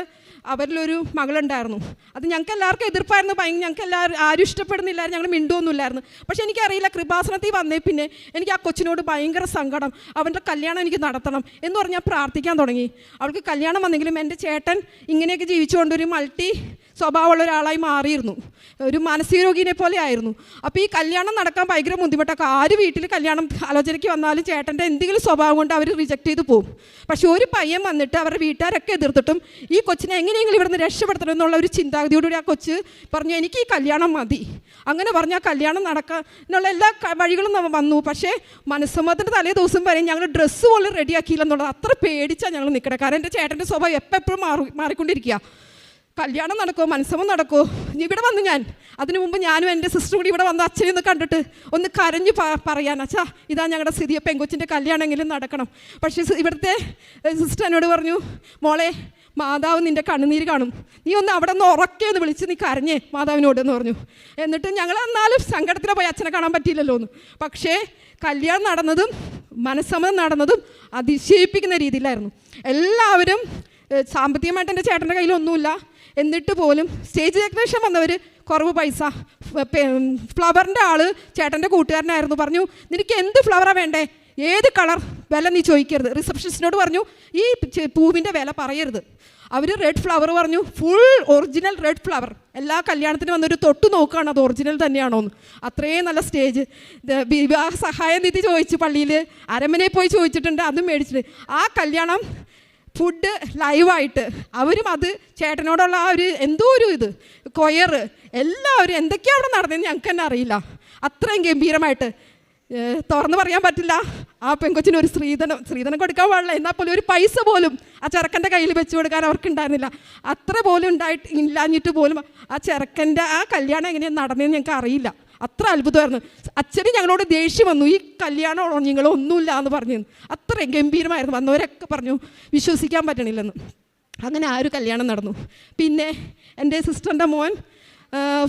അവരിലൊരു മകളുണ്ടായിരുന്നു. അത് ഞങ്ങൾക്ക് എല്ലാവർക്കും എതിർപ്പായിരുന്നു. ഞങ്ങൾക്ക് ആരും ഇഷ്ടപ്പെടുന്നില്ലായിരുന്നു, ഞങ്ങൾ മിണ്ടുമൊന്നുമില്ലായിരുന്നു. പക്ഷേ എനിക്കറിയില്ല, കൃപാസനത്തിൽ വന്നേ പിന്നെ എനിക്ക് ആ കൊച്ചിനോട് ഭയങ്കര സങ്കടം. അവൻ്റെ കല്യാണം എനിക്ക് നടത്തണം എന്ന് പറഞ്ഞാൽ പ്രാർത്ഥിക്കാൻ തുടങ്ങി. അവൾക്ക് കല്യാണം വന്നെങ്കിലും എൻ്റെ ചേട്ടൻ ഇങ്ങനെയൊക്കെ ജീവിച്ചുകൊണ്ട് ഒരു മൾട്ടി സ്വഭാവമുള്ള ഒരാളായി മാറിയിരുന്നു, ഒരു മാനസിക രോഗിനെ പോലെ ആയിരുന്നു. അപ്പോൾ ഈ കല്യാണം നടക്കാൻ ഭയങ്കര ബുദ്ധിമുട്ടൊക്കെ. ആര് വീട്ടിൽ കല്യാണം ആലോചനയ്ക്ക് വന്നാലും ചേട്ടൻ്റെ എന്തെങ്കിലും സ്വഭാവം കൊണ്ട് അവർ റിജക്റ്റ് ചെയ്ത് പോകും. പക്ഷെ ഒരു പയ്യൻ വന്നിട്ട് അവരുടെ വീട്ടുകാരൊക്കെ എതിർത്തിട്ടും ഈ കൊച്ചിനെ എങ്ങനെയെങ്കിലും ഇവിടുന്ന് രക്ഷപ്പെടുത്തണം എന്നുള്ള ഒരു ചിന്താഗതിയോടുകൂടി ആ കൊച്ച് പറഞ്ഞു, എനിക്ക് ഈ കല്യാണം മതി. അങ്ങനെ പറഞ്ഞാൽ കല്യാണം നടക്കാനുള്ള എല്ലാ വഴികളും വന്നു. പക്ഷേ മനസ്സമ്മതത്തിൻ്റെ തലേ ദിവസം വരെ ഞങ്ങൾ ഡ്രസ്സ് പോലും റെഡിയാക്കിയില്ല എന്നുള്ളത്. അത്ര പേടിച്ചാൽ ഞങ്ങൾ നിൽക്കണം. കാരണം എൻ്റെ ചേട്ടൻ്റെ സ്വഭാവം എപ്പോഴും മാറിക്കൊണ്ടിരിക്കുക. കല്യാണം നടക്കുമോ, മനസ്സമ്മതം നടക്കുമോ. ഇവിടെ വന്ന് ഞാൻ അതിനു മുമ്പ് ഞാനും എൻ്റെ സിസ്റ്ററും കൂടി ഇവിടെ വന്ന് അച്ഛനെ ഒന്ന് കണ്ടിട്ട് ഒന്ന് കരഞ്ഞ് പറയാൻ, അച്ഛാ ഇതാ ഞങ്ങളുടെ സ്ഥിതി, പെങ്കൊച്ചിൻ്റെ കല്യാണമെങ്കിലും നടക്കണം. പക്ഷേ ഇവിടുത്തെ സിസ്റ്റർ എന്നോട് പറഞ്ഞു, മോളെ മാതാവ് നിൻ്റെ കണ്ണുനീര് കാണും, നീ ഒന്ന് അവിടെ നിന്ന് ഉറക്കെ ഒന്ന് വിളിച്ച് നീ കരഞ്ഞേ മാതാവിനോട് എന്ന് പറഞ്ഞു. എന്നിട്ട് ഞങ്ങൾ എന്നാലും സങ്കടത്തിന് പോയി, അച്ഛനെ കാണാൻ പറ്റിയില്ലല്ലോ എന്ന്. പക്ഷേ കല്യാണം നടന്നതും മനസ്സമ്മതം നടന്നതും അതിശയിപ്പിക്കുന്ന രീതിയിലായിരുന്നു. എല്ലാവരും സാമ്പത്തികമായിട്ട് എൻ്റെ ചേട്ടൻ്റെ കയ്യിലൊന്നുമില്ല, എന്നിട്ട് പോലും സ്റ്റേജ് ഡെക്കറേഷൻ വന്നവർ കുറവ് പൈസ, ഫ്ലവറിൻ്റെ ആൾ ചേട്ടൻ്റെ കൂട്ടുകാരനായിരുന്നു. പറഞ്ഞു, നിനക്ക് എന്ത് ഫ്ലവറാണ് വേണ്ടേ, ഏത് കളർ, വില നീ ചോദിക്കരുത്. റിസപ്ഷനിസ്റ്റിനോട് പറഞ്ഞു, ഈ പൂവിൻ്റെ വില പറയരുത്. അവർ റെഡ് ഫ്ലവർ പറഞ്ഞു, ഫുൾ ഒറിജിനൽ റെഡ് ഫ്ലവർ. എല്ലാ കല്യാണത്തിനും വന്നൊരു തൊട്ട് നോക്കുകയാണ് അത് ഒറിജിനൽ തന്നെയാണോ എന്ന്. അത്രയും നല്ല സ്റ്റേജ്. വിവാഹ സഹായ നിധി ചോദിച്ചു, പള്ളിയിൽ അരമനയിൽ പോയി ചോദിച്ചിട്ടുണ്ട്, അതും മേടിച്ചിട്ട്. ആ കല്യാണം ഫുഡ് ലൈവായിട്ട് അവരും അത് ചേട്ടനോടുള്ള ആ ഒരു എന്തോ ഒരു ഇത് കൊയർ എല്ലാവരും എന്തൊക്കെയാണ് അവിടെ നടന്നതെന്ന് ഞങ്ങൾക്ക് തന്നെ അറിയില്ല. അത്രയും ഗംഭീരമായിട്ട് തുറന്ന് പറയാൻ പറ്റില്ല. ആ പെങ്കൊച്ചിന് ഒരു സ്ത്രീധനം കൊടുക്കാൻ പാടില്ല, എന്നാൽ പോലും ഒരു പൈസ പോലും ആ ചെറുക്കൻ്റെ കയ്യിൽ വെച്ച് കൊടുക്കാൻ അവർക്ക് ഉണ്ടായിരുന്നില്ല. അത്ര പോലും ഇല്ലാഞ്ഞിട്ട് പോലും ആ ചെറുക്കൻ്റെ ആ കല്യാണം എങ്ങനെയാണ് നടന്നതെന്ന് ഞങ്ങൾക്ക് അറിയില്ല. അത്ര അത്ഭുതമായിരുന്നു. അച്ഛന് ഞങ്ങളോട് ദേഷ്യം വന്നു, ഈ കല്യാണമാണോ നിങ്ങളൊന്നുമില്ല എന്ന് പറഞ്ഞു. അത്രയും ഗംഭീരമായിരുന്നു. വന്നവരൊക്കെ പറഞ്ഞു വിശ്വസിക്കാൻ പറ്റണില്ലെന്ന്. അങ്ങനെ ആ ഒരു കല്യാണം നടന്നു. പിന്നെ എൻ്റെ സിസ്റ്ററിൻ്റെ മോൻ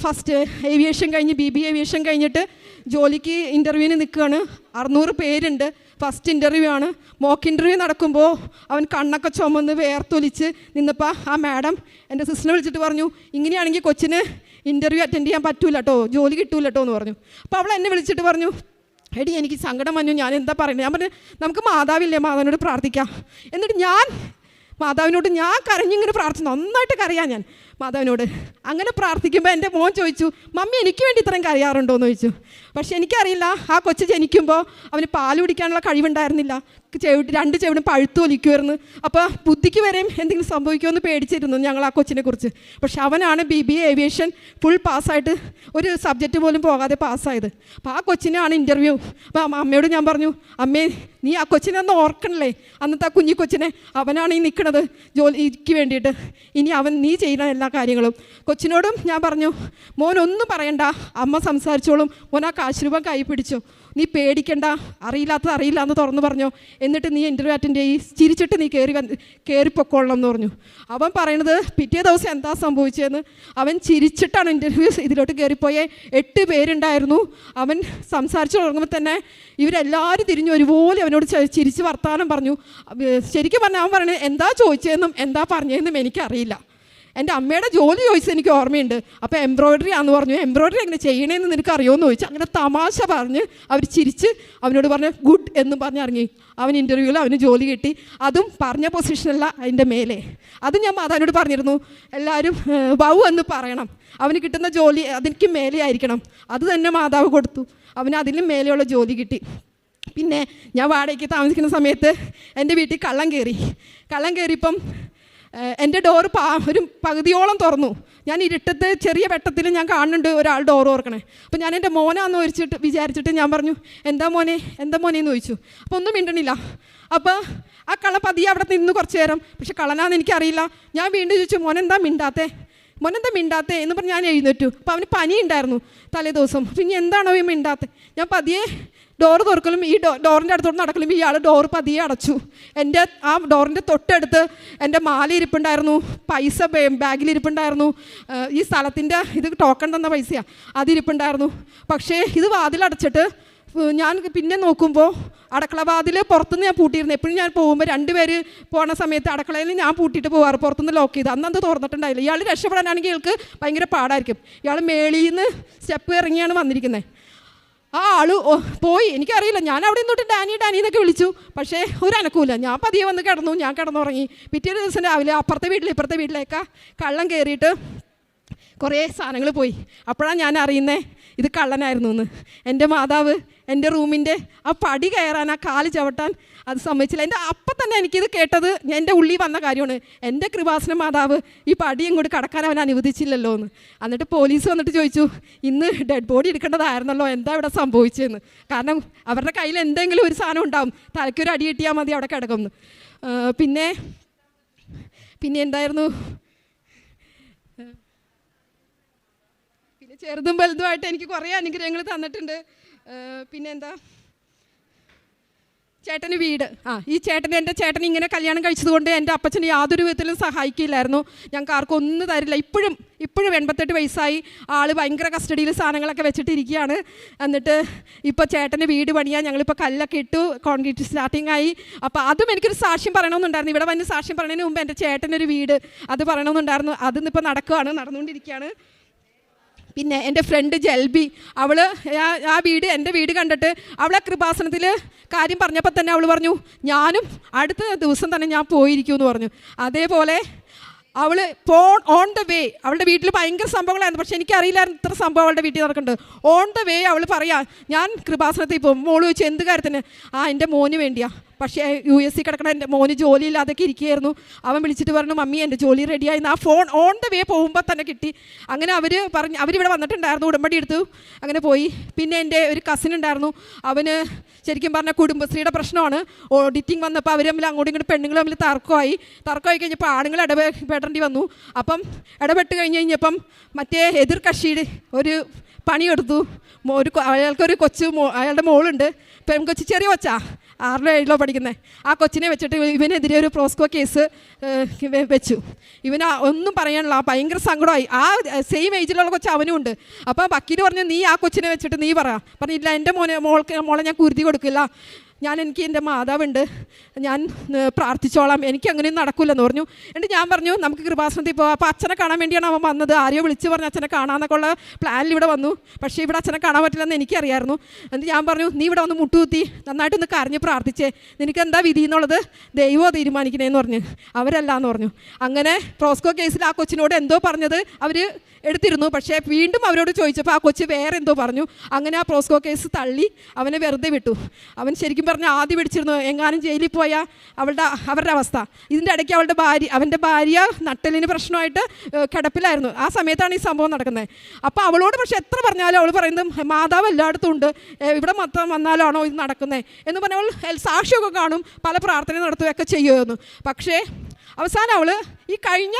ഫസ്റ്റ് ഏവിയേഷൻ കഴിഞ്ഞ് BBA ഏവിയേഷൻ കഴിഞ്ഞിട്ട് ജോലിക്ക് ഇൻ്റർവ്യൂവിന് നിൽക്കുകയാണ്. 600 പേരുണ്ട്. ഫസ്റ്റ് ഇൻ്റർവ്യൂ ആണ്. മോക്ക് ഇൻ്റർവ്യൂ നടക്കുമ്പോൾ അവൻ കണ്ണൊക്കെ ചുമന്ന് വേർത്തൊലിച്ച് നിന്നപ്പോൾ ആ മാഡം എൻ്റെ സിസ്റ്ററിനെ വിളിച്ചിട്ട് പറഞ്ഞു, ഇങ്ങനെയാണെങ്കിൽ കൊച്ചിന് ഇൻ്റർവ്യൂ അറ്റൻഡ് ചെയ്യാൻ പറ്റൂല കേട്ടോ, ജോലി കിട്ടൂല കേട്ടോ എന്ന് പറഞ്ഞു. അപ്പോൾ അവൾ എന്നെ വിളിച്ചിട്ട് പറഞ്ഞു, എടി എനിക്ക് സങ്കടം വന്നു, ഞാൻ എന്താ പറയുന്നത്. ഞാൻ പറഞ്ഞു, നമുക്ക് മാതാവില്ലേ, മാതാവിനോട് പ്രാർത്ഥിക്കാം. എന്നിട്ട് ഞാൻ മാതാവിനോട് ഞാൻ കരഞ്ഞിങ്ങനെ പ്രാർത്ഥിച്ചു, നന്നായിട്ട് കരയാൻ ഞാൻ മാതാവിനോട്. അങ്ങനെ പ്രാർത്ഥിക്കുമ്പോൾ എൻ്റെ മോൻ ചോദിച്ചു, മമ്മി എനിക്ക് വേണ്ടി ഇത്രയും കരയാറുണ്ടോ എന്ന് ചോദിച്ചു. പക്ഷെ എനിക്കറിയില്ല, ആ കൊച്ച് ജനിക്കുമ്പോൾ അവന് പാൽ കുടിക്കാനുള്ള കഴിവുണ്ടായിരുന്നില്ല. 2 ചെവിടും പഴുത്തു ഒലിക്കുമായിരുന്നു. അപ്പോൾ ബുദ്ധിക്ക് വരെയും എന്തെങ്കിലും സംഭവിക്കുമെന്ന് പേടിച്ചിരുന്നു ഞങ്ങൾ ആ കൊച്ചിനെ കുറിച്ച്. പക്ഷെ അവനാണ് BBA ഏവിയേഷൻ ഫുൾ പാസ്സായിട്ട് ഒരു സബ്ജക്റ്റ് പോലും പോകാതെ പാസ്സായത്. അപ്പോൾ ആ കൊച്ചിനാണ് ഇൻ്റർവ്യൂ. അപ്പോൾ അമ്മയോട് ഞാൻ പറഞ്ഞു, അമ്മേ നീ ആ കൊച്ചിനെ ഒന്ന് ഓർക്കണല്ലേ, അന്നത്തെ ആ കുഞ്ഞി കൊച്ചിനെ, അവനാണ് ഈ നിൽക്കുന്നത് ജോലിക്ക് വേണ്ടിയിട്ട്. ഇനി നീ ചെയ്യുന്ന എല്ലാ കാര്യങ്ങളും. കൊച്ചിനോടും ഞാൻ പറഞ്ഞു, മോനൊന്നും പറയണ്ട, അമ്മ സംസാരിച്ചോളും, മോൻ ആ കാശ് രൂപ കൈ പിടിച്ചു, നീ പേടിക്കണ്ട, അറിയില്ല എന്ന് തുറന്നു പറഞ്ഞു. എന്നിട്ട് നീ ഇൻ്റർവ്യൂ അറ്റൻഡ് ചെയ്യ്, ചിരിച്ചിട്ട് നീ കയറിപ്പൊക്കോളണം എന്ന് പറഞ്ഞു. അവൻ പറയണത് പിറ്റേ ദിവസം എന്താ സംഭവിച്ചതെന്ന്, അവൻ ചിരിച്ചിട്ടാണ് ഇൻ്റർവ്യൂ ഇതിലോട്ട് കയറിപ്പോയേ. 8 പേരുണ്ടായിരുന്നു. അവൻ സംസാരിച്ച് തുടങ്ങുമ്പോൾ തന്നെ ഇവരെല്ലാവരും തിരിഞ്ഞു ഒരുപോലെ അവനോട് ചിരിച്ച് വർത്താനം പറഞ്ഞു. ശരിക്കും പറഞ്ഞാൽ അവൻ പറയണത് എന്താ ചോദിച്ചതെന്നും എന്താ പറഞ്ഞതെന്നും എനിക്കറിയില്ല. എൻ്റെ അമ്മയുടെ ജോലി ചോദിച്ചത് എനിക്ക് ഓർമ്മയുണ്ട്. അപ്പോൾ എംബ്രോയ്ഡറി ആണെന്ന് പറഞ്ഞു. എംബ്രോയ്ഡറി എങ്ങനെ ചെയ്യണമെന്ന് നിനക്ക് അറിയുമെന്ന് ചോദിച്ചു. അങ്ങനെ തമാശ പറഞ്ഞ് അവർ ചിരിച്ച് അവനോട് പറഞ്ഞ് ഗുഡ് എന്ന് പറഞ്ഞിറങ്ങി. അവൻ ഇൻ്റർവ്യൂവിൽ അവന് ജോലി കിട്ടി. അതും പറഞ്ഞ പൊസിഷനല്ല, അതിൻ്റെ മേലെ. അത് ഞാൻ മാതാവിനോട് പറഞ്ഞിരുന്നു, എല്ലാവരും വൗ എന്ന് പറയണം, അവന് കിട്ടുന്ന ജോലി അതിലേക്ക് മേലെ ആയിരിക്കണം. അത് തന്നെ മാതാവ് കൊടുത്തു. അവന് അതിലും മേലെയുള്ള ജോലി കിട്ടി. പിന്നെ ഞാൻ വാടകയ്ക്ക് താമസിക്കുന്ന സമയത്ത് എൻ്റെ വീട്ടിൽ കള്ളം കയറിയപ്പം എൻ്റെ ഡോറ് ഒരു പകുതിയോളം തുറന്നു. ഞാൻ ഇരുട്ടത്ത് ചെറിയ വെട്ടത്തിൽ ഞാൻ കാണുന്നുണ്ട് ഒരാൾ ഡോറ് തുറക്കണേ. അപ്പോൾ ഞാൻ എൻ്റെ മോനാന്ന് വിചാരിച്ചിട്ട് ഞാൻ പറഞ്ഞു, എന്താ മോനെ എന്ന് ചോദിച്ചു. അപ്പോൾ ഒന്നും മിണ്ടണില്ല. അപ്പോൾ ആ കള്ളൻ പതിയെ അവിടെ നിന്ന് കുറച്ച് നേരം. പക്ഷെ കള്ളനാന്ന് എനിക്കറിയില്ല. ഞാൻ വീണ്ടും ചോദിച്ചു, മോനെന്താ മിണ്ടാത്തേ എന്ന് പറഞ്ഞ് ഞാൻ എഴുന്നേറ്റു. അപ്പോൾ അവന് പനി ഉണ്ടായിരുന്നു തലേ ദിവസം. പിന്നെ എന്താണോ ഈ മിണ്ടാത്തേ? ഞാൻ പതിയെ ഡോറ് തുറക്കലും ഈ ഡോറിൻ്റെ അടുത്തോട്ട് നടക്കലും ഇയാൾ ഡോറ് പതിയെ അടച്ചു. എൻ്റെ ആ ഡോറിൻ്റെ തൊട്ടടുത്ത് എൻ്റെ മാല ഇരിപ്പുണ്ടായിരുന്നു, പൈസ ബാഗിലിരിപ്പുണ്ടായിരുന്നു, ഈ സ്ഥലത്തിൻ്റെ ഇത് ടോക്കൺ തന്ന പൈസയാണ് അതിരിപ്പുണ്ടായിരുന്നു. പക്ഷേ ഇത് വാതിലടച്ചിട്ട് ഞാൻ പിന്നെ നോക്കുമ്പോൾ അടുക്കള വാതിൽ പുറത്തുനിന്ന് ഞാൻ പൂട്ടിയിരുന്നു. എപ്പോഴും ഞാൻ പോകുമ്പോൾ 2 പേര് പോണ സമയത്ത് അടുക്കളയിൽ ഞാൻ പൂട്ടിയിട്ട് പോകാറ്, പുറത്തുനിന്ന് ലോക്ക് ചെയ്ത്. അന്നത് തുറന്നിട്ടുണ്ടായില്ല. ഇയാൾ രക്ഷപ്പെടാനാണെങ്കിൽ ഇയാൾക്ക് ഭയങ്കര പാടായിരിക്കും. ഇയാൾ മേളിൽ നിന്ന് സ്റ്റെപ്പ് ഇറങ്ങിയാണ് വന്നിരിക്കുന്നത്. ആ ആള് പോയി. എനിക്കറിയില്ല, ഞാൻ അവിടെ നിന്നോട്ട് ഡാനി എന്നൊക്കെ വിളിച്ചു. പക്ഷേ ഒരു അനക്കൂല. ഞാൻ പതിയെ വന്ന് കിടന്നുറങ്ങി. പിറ്റേ ദിവസം രാവിലെ അപ്പുറത്തെ വീട്ടിലേക്കാ കള്ളം കയറിയിട്ട് കുറേ സാധനങ്ങൾ പോയി. അപ്പോഴാണ് ഞാൻ അറിയുന്നത് ഇത് കള്ളനായിരുന്നു എന്ന്. എൻ്റെ മാതാവ് എൻ്റെ റൂമിൻ്റെ ആ പടി കയറാൻ, ആ കാല് ചവിട്ടാൻ അത് സമ്മതിച്ചില്ല. അപ്പം തന്നെ എനിക്കിത് കേട്ടത് എൻ്റെ ഉള്ളിൽ വന്ന കാര്യമാണ്. എൻ്റെ കൃപാസന മാതാവ് ഈ പടി ഇങ്ങോട്ട് കടക്കാൻ അവൻ അനുവദിച്ചില്ലല്ലോ എന്ന്. എന്നിട്ട് പോലീസ് വന്നിട്ട് ചോദിച്ചു, ഇന്ന് ഡെഡ് ബോഡി എടുക്കേണ്ടതായിരുന്നല്ലോ, എന്താ ഇവിടെ സംഭവിച്ചതെന്ന്. കാരണം അവരുടെ കയ്യിൽ എന്തെങ്കിലും ഒരു സാധനം ഉണ്ടാവും, തലയ്ക്കൊരു അടി കിട്ടിയാൽ മതി അവിടെ കിടക്കുമെന്ന്. പിന്നെ എന്തായിരുന്നു, പിന്നെ ചെറുതും വലുതുമായിട്ട് എനിക്ക് കുറേ അനുഗ്രഹങ്ങൾ തന്നിട്ടുണ്ട്. പിന്നെന്താ, ചേട്ടന് വീട്. ഈ എൻ്റെ ചേട്ടൻ ഇങ്ങനെ കല്യാണം കഴിച്ചതുകൊണ്ട് എൻ്റെ അപ്പച്ചന് യാതൊരു വിധത്തിലും സഹായിക്കില്ലായിരുന്നു. ഞങ്ങൾക്ക് ആർക്കും ഒന്നും തരില്ല. ഇപ്പോഴും 88 വയസ്സായി, ആൾ ഭയങ്കര കസ്റ്റഡിയിൽ സാധനങ്ങളൊക്കെ വെച്ചിട്ടിരിക്കുകയാണ്. എന്നിട്ട് ഇപ്പോൾ ചേട്ടന് വീട് പണിയാൻ ഞങ്ങളിപ്പോൾ കല്ലൊക്കെ ഇട്ടു, കോൺക്രീറ്റ് സ്റ്റാർട്ടിങ് ആയി. അപ്പോൾ അതും എനിക്കൊരു സാക്ഷ്യം പറയണമെന്നുണ്ടായിരുന്നു. ഇവിടെ വന്ന് സാക്ഷ്യം പറയുന്നതിന് മുമ്പ് എൻ്റെ ചേട്ടനൊരു വീട് അത് പറയണമെന്നുണ്ടായിരുന്നു. അതിന്നിപ്പോൾ നടന്നുകൊണ്ടിരിക്കുകയാണ്. പിന്നെ എൻ്റെ ഫ്രണ്ട് ജെൽബി, അവൾ എൻ്റെ വീട് കണ്ടിട്ട് അവളെ കൃപാസനത്തിൽ കാര്യം പറഞ്ഞപ്പോൾ തന്നെ അവൾ പറഞ്ഞു, ഞാനും അടുത്ത ദിവസം തന്നെ ഞാൻ പോയിരിക്കുമെന്ന് പറഞ്ഞു. അതേപോലെ അവൾ ഓൺ ദ വേ, അവളുടെ വീട്ടിൽ ഭയങ്കര സംഭവങ്ങളായിരുന്നു. പക്ഷേ എനിക്കറിയില്ലായിരുന്നു ഇത്ര സംഭവം അവളുടെ വീട്ടിൽ നടക്കുന്നുണ്ട്. ഓൺ ദ വേ അവൾ പറയാം, ഞാൻ കൃപാസനത്തിൽ പോകും. മോള് ചോദിച്ചു എന്ത് കാര്യത്തിന്? എൻ്റെ മോന് വേണ്ടിയാ. പക്ഷേ US കിടക്കണ എൻ്റെ മോന് ജോലിയില്ലാതൊക്കെ ഇരിക്കുകയായിരുന്നു. അവൻ വിളിച്ചിട്ട് പറഞ്ഞു, മമ്മി എൻ്റെ ജോലി റെഡിയായി. ആ ഫോൺ ഓൺ ദ വേ പോകുമ്പോൾ തന്നെ കിട്ടി. അങ്ങനെ അവരിവിടെ വന്നിട്ടുണ്ടായിരുന്നു, ഉടമ്പടി എടുത്തു, അങ്ങനെ പോയി. പിന്നെ എൻ്റെ ഒരു കസിൻ ഉണ്ടായിരുന്നു. അവന് ശരിക്കും പറഞ്ഞാൽ കുടുംബശ്രീയുടെ പ്രശ്നമാണ്. ഓഡിറ്റിംഗ് വന്നപ്പോൾ അവർ തമ്മിൽ അങ്ങോട്ടും ഇങ്ങോട്ടും പെണ്ണുങ്ങൾ തമ്മിൽ തർക്കമായി കഴിഞ്ഞപ്പോൾ ആണുങ്ങൾ ഇടപെടേണ്ടി വന്നു. അപ്പം ഇടപെട്ട് കഴിഞ്ഞപ്പം മറ്റേ എതിർ കക്ഷിയുടെ ഒരു പണിയെടുത്തു. അയാൾക്കൊരു അയാളുടെ മോളുണ്ട്, പെൺകൊച്ചി, ചെറിയ കൊച്ചാ, 6ലോ 7ലോ പഠിക്കുന്നത്. ആ കൊച്ചിനെ വെച്ചിട്ട് ഇവനെതിരെ ഒരു പ്രോസ്കോ കേസ് വെച്ചു. ഇവന് ഒന്നും പറയാനുള്ള ഭയങ്കര സങ്കടമായി. ആ സെയിം ഏജിലുള്ള കൊച്ച് അവനും ഉണ്ട്. അപ്പോൾ വക്കീൽ പറഞ്ഞു, നീ ആ കൊച്ചിനെ വെച്ചിട്ട് നീ പറഞ്ഞില്ല, എൻ്റെ മോളെ ഞാൻ കുരുതി കൊടുക്കില്ല, എനിക്ക് എൻ്റെ മാതാവുണ്ട്, ഞാൻ പ്രാർത്ഥിച്ചോളാം, എനിക്ക് അങ്ങനെയൊന്നും നടക്കില്ലെന്ന് പറഞ്ഞു. എന്നിട്ട് ഞാൻ പറഞ്ഞു, നമുക്ക് കൃപാസനത്തിൽ പോകാം. അപ്പോൾ അച്ഛനെ കാണാൻ വേണ്ടിയാണ് അവൻ വന്നത്. ആരെയോ വിളിച്ച് പറഞ്ഞ് അച്ഛനെ കാണാമെന്നൊക്കെ ഉള്ള പ്ലാനിൽ ഇവിടെ വന്നു. പക്ഷേ ഇവിടെ അച്ഛനെ കാണാൻ പറ്റില്ലെന്ന് എനിക്കറിയായിരുന്നു. എന്നിട്ട് ഞാൻ പറഞ്ഞു, നീ ഇവിടെ ഒന്ന് മുട്ടുകുത്തി നന്നായിട്ടൊന്ന് കരഞ്ഞ് പ്രാർത്ഥിച്ചേ, നിനക്ക് എന്താ വിധി എന്നുള്ളത് ദൈവമോ തീരുമാനിക്കണേന്ന് പറഞ്ഞു. അവരല്ലാന്ന് പറഞ്ഞു. അങ്ങനെ പ്രോസ്കോ കേസിൽ ആ കൊച്ചിനോട് എന്തോ പറഞ്ഞത് അവർ എടുത്തിരുന്നു. പക്ഷേ വീണ്ടും അവരോട് ചോദിച്ചപ്പോൾ ആ കൊച്ച് വേറെ എന്തോ പറഞ്ഞു. അങ്ങനെ ആ പ്രോസ്കോ കേസ് തള്ളി അവനെ വെറുതെ വിട്ടു. അവൻ ശരിക്കും പറഞ്ഞാൽ ആദ്യം പിടിച്ചിരുന്നു. എങ്ങാനും ജയിലിൽ പോയാൽ അവരുടെ അവസ്ഥ. ഇതിൻ്റെ ഇടയ്ക്ക് അവൻ്റെ ഭാര്യ നട്ടലിന് പ്രശ്നമായിട്ട് കിടപ്പിലായിരുന്നു. ആ സമയത്താണ് ഈ സംഭവം നടക്കുന്നത്. അപ്പോൾ അവളോട് പക്ഷേ എത്ര പറഞ്ഞാലും അവൾ പറയുന്നത്, മാതാവ് എല്ലായിടത്തും ഉണ്ട്, ഇവിടെ മൊത്തം വന്നാലാണോ ഇത് നടക്കുന്നത് എന്ന് പറഞ്ഞവൾ സാക്ഷിയൊക്കെ കാണും, പല പ്രാർത്ഥന നടത്തുകയൊക്കെ ചെയ്യുമായിരുന്നു. പക്ഷേ അവസാനം അവൾ ഈ കഴിഞ്ഞ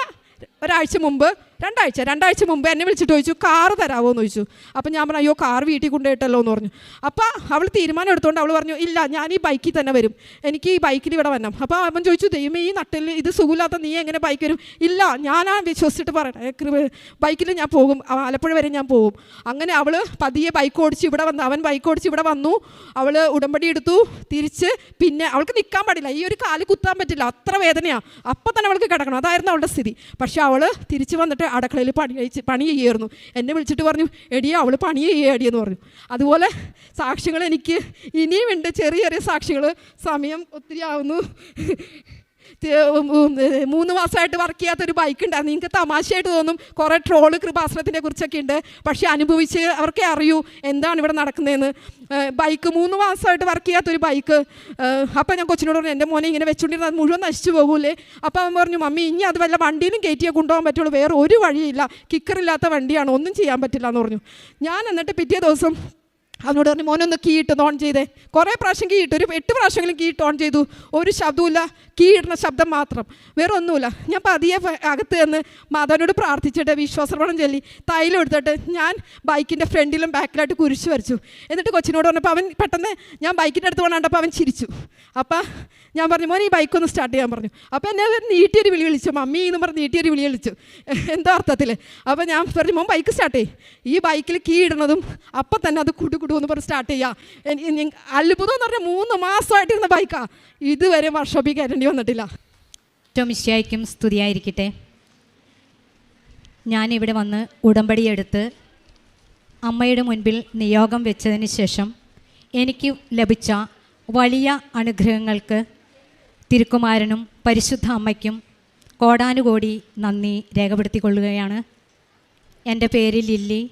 രണ്ടാഴ്ച മുമ്പ് എന്നെ വിളിച്ചിട്ട് ചോദിച്ചു, കാറ് തരാമോ എന്ന് ചോദിച്ചു. അപ്പം ഞാൻ പറഞ്ഞു, അയ്യോ കാർ വീട്ടിൽ കൊണ്ടുപോയിട്ടല്ലോ എന്ന് പറഞ്ഞു. അപ്പോൾ അവൾ തീരുമാനം എടുത്തുകൊണ്ട് അവൾ പറഞ്ഞു, ഇല്ല ഞാൻ ഈ ബൈക്കിൽ തന്നെ വരും, എനിക്ക് ഈ ബൈക്കിൽ ഇവിടെ വരണം. അപ്പോൾ അവൻ ചോദിച്ചു, ദൈവമേ ഈ നട്ടിൽ ഇത് സുഖമില്ലാത്ത നീ എങ്ങനെ ബൈക്ക് വരും? ഇല്ല ഞാനാ വിശ്വസിച്ചിട്ട് പറയട്ടെ, ബൈക്കിൽ ഞാൻ പോകും, ആലപ്പുഴ വരെ ഞാൻ പോകും. അങ്ങനെ അവൾ പതിയെ ബൈക്ക് ഓടിച്ച് ഇവിടെ വന്നു. അവൻ ബൈക്ക് ഓടിച്ച് ഇവിടെ വന്നു. അവൾ ഉടമ്പടി എടുത്തു, തിരിച്ച് പിന്നെ അവൾക്ക് നിൽക്കാൻ പാടില്ല, ഈ ഒരു കാല് കുത്താൻ പറ്റില്ല, അത്ര വേദനയാണ്. അപ്പം തന്നെ അവൾക്ക് കിടക്കണം, അതായിരുന്നു അവളുടെ സ്ഥിതി. പക്ഷെ അവൾ തിരിച്ച് വന്നിട്ട് അടുക്കളയിൽ പണി ചെയ്യായിരുന്നു. എന്നെ വിളിച്ചിട്ട് പറഞ്ഞു, എടിയ അവൾ പണി ചെയ്യുകയടിയെന്ന് പറഞ്ഞു. അതുപോലെ സാക്ഷ്യങ്ങൾ എനിക്ക് ഇനിയും ഉണ്ട്, ചെറിയ ചെറിയ സാക്ഷികൾ. സമയം ഒത്തിരി ആവുന്നു. 3 മാസമായിട്ട് വർക്ക് ചെയ്യാത്തൊരു ബൈക്ക് ഉണ്ടായിരുന്നു. നിങ്ങൾക്ക് തമാശയായിട്ട് തോന്നും, കുറേ ട്രോള് കൃപാസനത്തിനെ കുറിച്ചൊക്കെ ഉണ്ട്. പക്ഷേ അനുഭവിച്ച് അവർക്കേ അറിയൂ എന്താണ് ഇവിടെ നടക്കുന്നതെന്ന്. ബൈക്ക് 3 മാസമായിട്ട് വർക്ക് ചെയ്യാത്തൊരു ബൈക്ക്. അപ്പോൾ ഞാൻ കൊച്ചിനോട് പറഞ്ഞു, എൻ്റെ മോനെ ഇങ്ങനെ വെച്ചുകൊണ്ടിരുന്നത് അത് മുഴുവൻ നശിച്ചു പോകൂലേ? അപ്പോൾ അവൻ പറഞ്ഞു, മമ്മി ഇനി അത് വല്ല വണ്ടിയിലും കയറ്റിയേ കൊണ്ടുപോകാൻ പറ്റുള്ളൂ, വേറെ ഒരു വഴിയില്ല, കിക്കറില്ലാത്ത വണ്ടിയാണ്, ഒന്നും ചെയ്യാൻ പറ്റില്ല എന്ന് പറഞ്ഞു. ഞാൻ എന്നിട്ട് പിറ്റേ ദിവസം അവനോട് പറഞ്ഞു, മോനൊന്ന് കീ ഇട്ട് ഓൺ ചെയ്തേ. കുറേ പ്രാവശ്യം കീ ഇട്ടു, ഒരു 8 പ്രാവശ്യമെങ്കിലും കീ ഇട്ട് ഓൺ ചെയ്തു. ഒരു ശബ്ദവുമില്ല, കീ ഇടുന്ന ശബ്ദം മാത്രം, വേറെ ഒന്നുമില്ല. ഞാൻ പതിയെ അകത്ത് നിന്ന് മാതാവിനോട് പ്രാർത്ഥിച്ചിട്ട് വിശ്വാസപ്രമാണം ചൊല്ലി തൈലം എടുത്തിട്ട് ഞാൻ ബൈക്കിൻ്റെ ഫ്രണ്ടിലും ബാക്കിലായിട്ട് കുരിശ് വരച്ചു. എന്നിട്ട് കൊച്ചിനോട് പറഞ്ഞപ്പോൾ അവൻ പെട്ടെന്ന് ഞാൻ ബൈക്കിൻ്റെ അടുത്ത് കൊണ്ടാണ്ടപ്പോൾ അവൻ ചിരിച്ചു. അപ്പം ഞാൻ പറഞ്ഞു, മോൻ ഈ ബൈക്കൊന്ന് സ്റ്റാർട്ട് ചെയ്യാൻ പറഞ്ഞു. അപ്പോൾ എന്നെ നീട്ടിയൊരു വിളി വിളിച്ചു, മമ്മി എന്ന് പറഞ്ഞ് നീട്ടിയൊരു വിളി വിളിച്ചു, എന്തോ അർത്ഥത്തിൽ. അപ്പോൾ ഞാൻ പറഞ്ഞു, മോൻ ബൈക്ക് സ്റ്റാർട്ട് ചെയ്യും. ഈ ബൈക്കിൽ കീ ഇടുന്നതും അപ്പം തന്നെ അത് കുടുകുടുവെന്ന് പറഞ്ഞ് സ്റ്റാർട്ട് ചെയ്യാം. അത്ഭുതം എന്ന് പറഞ്ഞാൽ 3 മാസമായിട്ടിരുന്ന ബൈക്കാണ്, ഇതുവരെ വർക്ക്ഷോപ്പിൽ കയറ്റേണ്ടി വന്നിട്ടില്ല. ഏറ്റവും മിശിഹായ്ക്കും സ്തുതിയായിരിക്കട്ടെ. ഞാനിവിടെ വന്ന് ഉടമ്പടിയെടുത്ത് അമ്മയുടെ മുൻപിൽ നിയോഗം വെച്ചതിന് ശേഷം എനിക്ക് ലഭിച്ച വലിയ അനുഗ്രഹങ്ങൾക്ക് തിരുക്കുമാരനും പരിശുദ്ധ അമ്മയ്ക്കും കോടാനുകോടി നന്ദി രേഖപ്പെടുത്തിക്കൊള്ളുകയാണ്. എൻ്റെ പേര് ലില്ലി.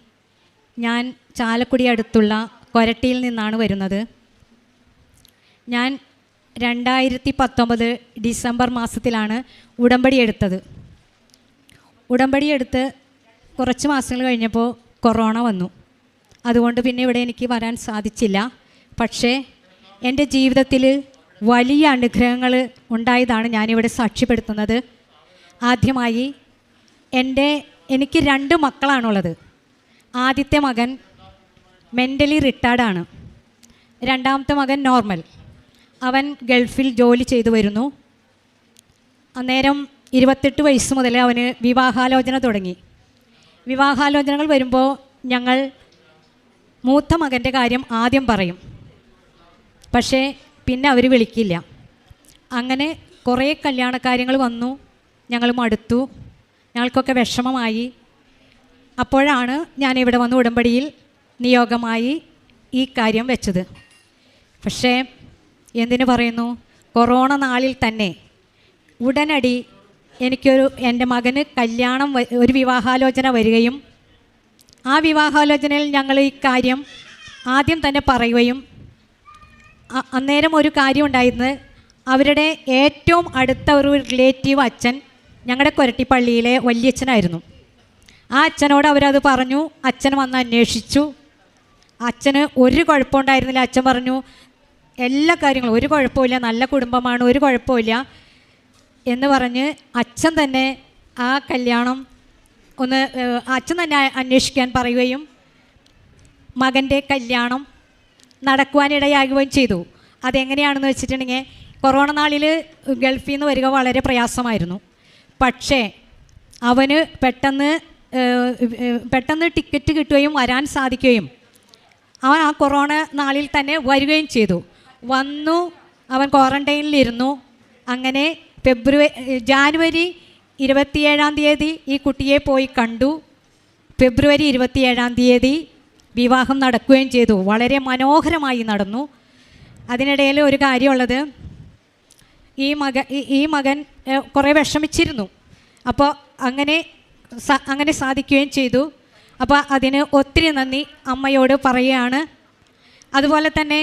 ഞാൻ ചാലക്കുടി അടുത്തുള്ള കൊരട്ടിയിൽ നിന്നാണ് വരുന്നത്. ഞാൻ 2019 ഡിസംബർ മാസത്തിലാണ് ഉടമ്പടി എടുത്തത്. ഉടമ്പടി എടുത്ത് കുറച്ച് മാസങ്ങൾ കഴിഞ്ഞപ്പോൾ കൊറോണ വന്നു. അതുകൊണ്ട് പിന്നെ ഇവിടെ എനിക്ക് വരാൻ സാധിച്ചില്ല. പക്ഷേ എൻ്റെ ജീവിതത്തിൽ വലിയ അനുഗ്രഹങ്ങൾ ഉണ്ടായതാണ് ഞാനിവിടെ സാക്ഷ്യപ്പെടുത്തുന്നത്. ആദ്യമായി എനിക്ക് 2 മക്കളാണുള്ളത്. ആദ്യത്തെ മകൻ മെൻ്റലി റിട്ടയർഡാണ്. രണ്ടാമത്തെ മകൻ നോർമൽ. അവൻ ഗൾഫിൽ ജോലി ചെയ്തു വരുന്നു. അന്നേരം 28 വയസ്സ് മുതൽ അവന് വിവാഹാലോചന തുടങ്ങി. വിവാഹാലോചനകൾ വരുമ്പോൾ ഞങ്ങൾ മൂത്ത മകൻ്റെ കാര്യം ആദ്യം പറയും, പക്ഷേ പിന്നെ അവർ വിളിക്കില്ല. അങ്ങനെ കുറേ കല്യാണക്കാര്യങ്ങൾ വന്നു. ഞങ്ങൾ മടുത്തു, ഞങ്ങൾക്കൊക്കെ വിഷമമായി. അപ്പോഴാണ് ഞാനിവിടെ വന്ന് ഉടമ്പടിയിൽ നിയോഗമായി ഈ കാര്യം വെച്ചത്. പക്ഷേ എന്തിനു പറയുന്നു, കൊറോണ നാളിൽ തന്നെ ഉടനടി എൻ്റെ മകന് ഒരു വിവാഹാലോചന വരികയും ആ വിവാഹാലോചനയിൽ ഞങ്ങൾ ഈ കാര്യം ആദ്യം തന്നെ പറയുകയും അന്നേരം ഒരു കാര്യം ഉണ്ടായിരുന്നത്, അവരുടെ ഏറ്റവും അടുത്ത ഒരു റിലേറ്റീവ് അച്ഛൻ ഞങ്ങളുടെ കൊരട്ടിപ്പള്ളിയിലെ വല്യച്ഛനായിരുന്നു. ആ അച്ഛനോട് അവരത് പറഞ്ഞു. അച്ഛൻ വന്ന് അന്വേഷിച്ചു. അച്ഛന് ഒരു കുഴപ്പമുണ്ടായിരുന്നില്ല. അച്ഛൻ പറഞ്ഞു എല്ലാ കാര്യങ്ങളും ഒരു കുഴപ്പമില്ല, നല്ല കുടുംബമാണ്, ഒരു കുഴപ്പമില്ല എന്ന് പറഞ്ഞ് അച്ഛൻ തന്നെ ആ കല്യാണം അച്ഛൻ തന്നെ അന്വേഷിക്കാൻ പറയുകയും മകൻ്റെ കല്യാണം നടക്കുവാനിടയാകുകയും ചെയ്തു. അതെങ്ങനെയാണെന്ന് വെച്ചിട്ടുണ്ടെങ്കിൽ, കൊറോണ നാളിൽ ഗൾഫിൽ നിന്ന് വരിക വളരെ പ്രയാസമായിരുന്നു. പക്ഷേ അവന് പെട്ടെന്ന് ടിക്കറ്റ് കിട്ടുകയും വരാൻ സാധിക്കുകയും അവൻ ആ കൊറോണ നാളിൽ തന്നെ വരികയും ചെയ്തു. വന്നു, അവൻ ക്വാറൻറ്റൈനിലിരുന്നു. അങ്ങനെ ജാനുവരി 27-ാം തീയതി ഈ കുട്ടിയെ പോയി കണ്ടു. ഫെബ്രുവരി 27-ാം തീയതി വിവാഹം നടക്കുകയും ചെയ്തു. വളരെ മനോഹരമായി നടന്നു. അതിനിടയിൽ ഒരു കാര്യമുള്ളത്, ഈ മകൻ കുറേ വിഷമിച്ചിരുന്നു. അപ്പോൾ അങ്ങനെ സാധിക്കുകയും ചെയ്തു. അപ്പോൾ അതിന് ഒത്തിരി നന്ദി അമ്മയോട് പറയുകയാണ്. അതുപോലെ തന്നെ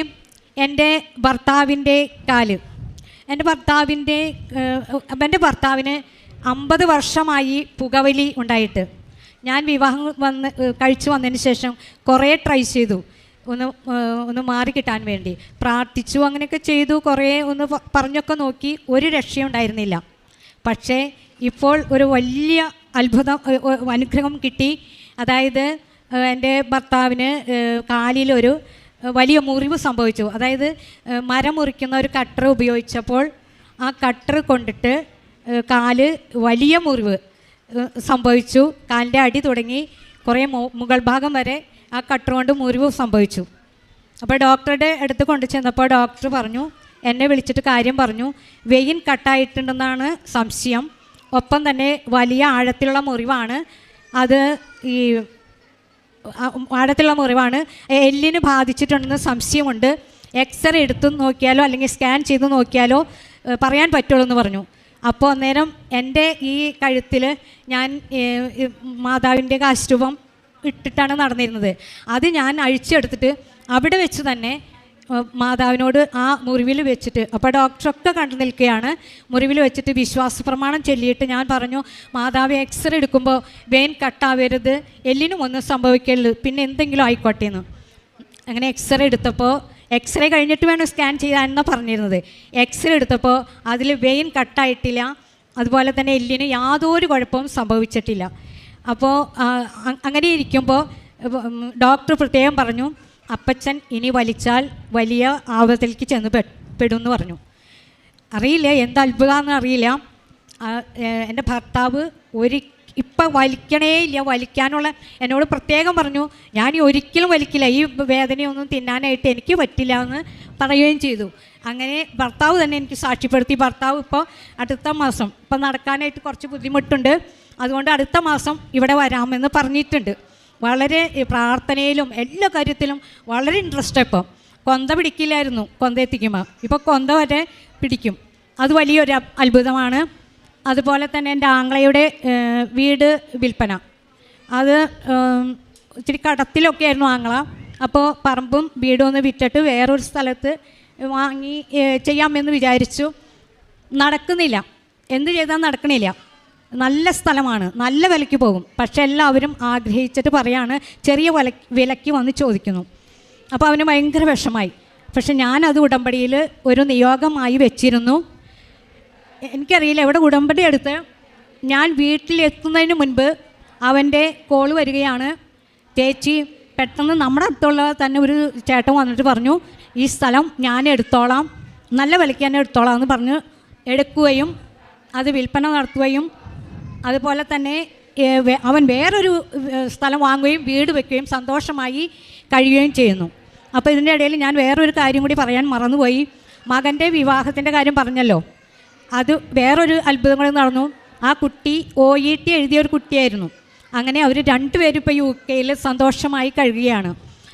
എൻ്റെ ഭർത്താവിൻ്റെ എൻ്റെ ഭർത്താവിന് 50 വർഷമായി പുകവലി ഉണ്ടായിട്ട്. ഞാൻ വിവാഹം കഴിച്ചു വന്നതിന് ശേഷം കുറേ ട്രൈ ചെയ്തു, ഒന്ന് മാറിക്കിട്ടാൻ വേണ്ടി പ്രാർത്ഥിച്ചു, അങ്ങനെയൊക്കെ ചെയ്തു, കുറേ പറഞ്ഞൊക്കെ നോക്കി, ഒരു രക്ഷയുണ്ടായിരുന്നില്ല. പക്ഷേ ഇപ്പോൾ ഒരു വലിയ അനുഗ്രഹം കിട്ടി. അതായത് എൻ്റെ ഭർത്താവിന് കാലിലൊരു വലിയ മുറിവ് സംഭവിച്ചു. അതായത് മരം മുറിക്കുന്ന ഒരു കട്ടർ ഉപയോഗിച്ചപ്പോൾ ആ കട്ടർ കൊണ്ടിട്ട് കാല് വലിയ മുറിവ് സംഭവിച്ചു. കാലിൻ്റെ അടി തുടങ്ങി കുറേ മുകൾ ഭാഗം വരെ ആ കട്ടർ കൊണ്ട് മുറിവ് സംഭവിച്ചു. അപ്പോൾ ഡോക്ടറുടെ അടുത്ത് കൊണ്ടു ചെന്നപ്പോൾ ഡോക്ടർ പറഞ്ഞു, എന്നെ വിളിച്ചിട്ട് കാര്യം പറഞ്ഞു, വെയിൻ കട്ടായിട്ടുണ്ടെന്നാണ് സംശയം. ഒപ്പം തന്നെ വലിയ ആഴത്തിലുള്ള മുറിവാണ്. അത് ആഴത്തിലുള്ള മുറിവാണ്, എല്ലിന് ബാധിച്ചിട്ടുണ്ടെന്ന് സംശയമുണ്ട്. എക്സ്റേ എടുത്ത് നോക്കിയാലോ അല്ലെങ്കിൽ സ്കാൻ ചെയ്ത് നോക്കിയാലോ പറയാൻ പറ്റുള്ളൂ എന്ന് പറഞ്ഞു. അപ്പോൾ അന്നേരം എൻ്റെ ഈ കഴുത്തിൽ ഞാൻ മാതാവിൻ്റെ കാശ്രൂപം ഇട്ടിട്ടാണ് നടന്നിരുന്നത്. അത് ഞാൻ അഴിച്ചെടുത്തിട്ട് അവിടെ വെച്ച് തന്നെ മാതാവിനോട് ആ മുറിവിൽ വെച്ചിട്ട്, അപ്പോൾ ഡോക്ടറൊക്കെ കണ്ടു നിൽക്കുകയാണ്, മുറിവിൽ വെച്ചിട്ട് വിശ്വാസ പ്രമാണം ചൊല്ലിയിട്ട് ഞാൻ പറഞ്ഞു, മാതാവ് എക്സ്റേ എടുക്കുമ്പോൾ വെയിൻ കട്ടാവരുത്, എല്ലിനും ഒന്നും സംഭവിക്കരുത്, പിന്നെ എന്തെങ്കിലും ആയിക്കോട്ടെ എന്ന്. അങ്ങനെ എക്സ്റേ എടുത്തപ്പോൾ, എക്സ്റേ കഴിഞ്ഞിട്ട് വേണം സ്കാൻ ചെയ്യാനെന്നാണ് പറഞ്ഞിരുന്നത്. എക്സ്റേ എടുത്തപ്പോൾ അതിൽ വെയിൻ കട്ടായിട്ടില്ല, അതുപോലെ തന്നെ എല്ലിന് യാതൊരു കുഴപ്പവും സംഭവിച്ചിട്ടില്ല. അപ്പോൾ അങ്ങനെ ഇരിക്കുമ്പോൾ ഡോക്ടർ പ്രത്യേകം പറഞ്ഞു, അപ്പച്ചൻ ഇനി വലിച്ചാൽ വലിയ ആപത്തിലേക്ക് ചെന്ന് പെടുമെന്ന് പറഞ്ഞു. അറിയില്ല എന്ത് അത്ഭുതമാണെന്ന് അറിയില്ല. എൻ്റെ ഭർത്താവ് ഇപ്പം വലിക്കണേ ഇല്ല, വലിക്കാനുള്ള എന്നോട് പ്രത്യേകം പറഞ്ഞു, ഞാൻ ഒരിക്കലും വലിക്കില്ല, ഈ വേദനയൊന്നും തിന്നാനായിട്ട് എനിക്ക് പറ്റില്ല എന്ന് പറയുകയും ചെയ്തു. അങ്ങനെ ഭർത്താവ് തന്നെ എനിക്ക് സാക്ഷ്യപ്പെടുത്തി. ഭർത്താവ് ഇപ്പോൾ അടുത്ത മാസം ഇപ്പം നടക്കാനായിട്ട് കുറച്ച് ബുദ്ധിമുട്ടുണ്ട്, അതുകൊണ്ട് അടുത്ത മാസം ഇവിടെ വരാമെന്ന് പറഞ്ഞിട്ടുണ്ട്. വളരെ പ്രാർത്ഥനയിലും എല്ലാ കാര്യത്തിലും വളരെ ഇൻട്രസ്റ്റ്. ഇപ്പം കൊന്ത പിടിക്കില്ലായിരുന്നു, കൊന്ത എത്തിക്കുമ്പോൾ ഇപ്പോൾ കൊന്ത വരെ പിടിക്കും. അത് വലിയൊരു അത്ഭുതമാണ്. അതുപോലെ തന്നെ എൻ്റെ ആങ്ങളയുടെ വീട് വിൽപ്പന, അത് ഇച്ചിരി കടത്തിലൊക്കെ ആയിരുന്നു ആങ്ങള. അപ്പോൾ പറമ്പും വീടും ഒന്ന് വിറ്റിട്ട് വേറൊരു സ്ഥലത്ത് വാങ്ങി ചെയ്യാമെന്ന് വിചാരിച്ചു. നടക്കുന്നില്ല, എന്ത് ചെയ്താൽ നടക്കണില്ല. നല്ല സ്ഥലമാണ്, നല്ല വിലയ്ക്ക് പോകും. പക്ഷെ എല്ലാവരും ആഗ്രഹിച്ചിട്ട് പറയാണ് ചെറിയ വിലയ്ക്ക് വന്ന് ചോദിക്കുന്നു. അപ്പോൾ അവന് ഭയങ്കര വിഷമായി. പക്ഷെ ഞാനത് ഉടമ്പടിയിൽ ഒരു നിയോഗമായി വെച്ചിരുന്നു. എനിക്കറിയില്ല എവിടെ ഉടമ്പടി എടുത്ത് ഞാൻ വീട്ടിലെത്തുന്നതിന് മുൻപ് അവൻ്റെ കോൾ വരികയാണ്. ചേച്ചി, പെട്ടെന്ന് നമ്മുടെ അടുത്തുള്ള തന്നെ ഒരു ചേട്ടൻ വന്നിട്ട് പറഞ്ഞു, ഈ സ്ഥലം ഞാൻ എടുത്തോളാം, നല്ല വിലയ്ക്ക് തന്നെ എടുത്തോളാം എന്ന് പറഞ്ഞ് എടുക്കുകയും അത് വിൽപ്പന നടത്തുകയും അതുപോലെ തന്നെ അവൻ വേറൊരു സ്ഥലം വാങ്ങുകയും വീട് വയ്ക്കുകയും സന്തോഷമായി കഴിയുകയും ചെയ്യുന്നു. അപ്പോൾ ഇതിൻ്റെ ഇടയിൽ ഞാൻ വേറൊരു കാര്യം കൂടി പറയാൻ മറന്നുപോയി. മകൻ്റെ വിവാഹത്തിൻ്റെ കാര്യം പറഞ്ഞല്ലോ, അത് വേറൊരു അത്ഭുതം കൂടി നടന്നു. ആ കുട്ടി OET എഴുതിയൊരു കുട്ടിയായിരുന്നു. അങ്ങനെ അവർ രണ്ടുപേരും ഇപ്പോൾ UK സന്തോഷമായി കഴിയുകയാണ്.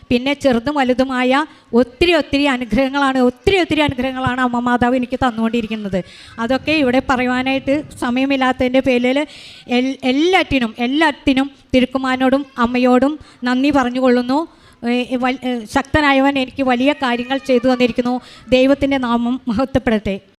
പിന്നെ ചെറുതും വലുതുമായ ഒത്തിരി അനുഗ്രഹങ്ങളാണ് അമ്മ മാതാവ് എനിക്ക് തന്നുകൊണ്ടിരിക്കുന്നത്. അതൊക്കെ ഇവിടെ പറയുവാനായിട്ട് സമയമില്ലാത്തതിൻ്റെ പേരിൽ എല്ലാറ്റിനും തിരുക്കുമാരനോടും അമ്മയോടും നന്ദി പറഞ്ഞുകൊള്ളുന്നു. ശക്തനായവൻ എനിക്ക് വലിയ കാര്യങ്ങൾ ചെയ്തു തന്നിരിക്കുന്നു. ദൈവത്തിൻ്റെ നാമം മഹത്വപ്പെടട്ടെ.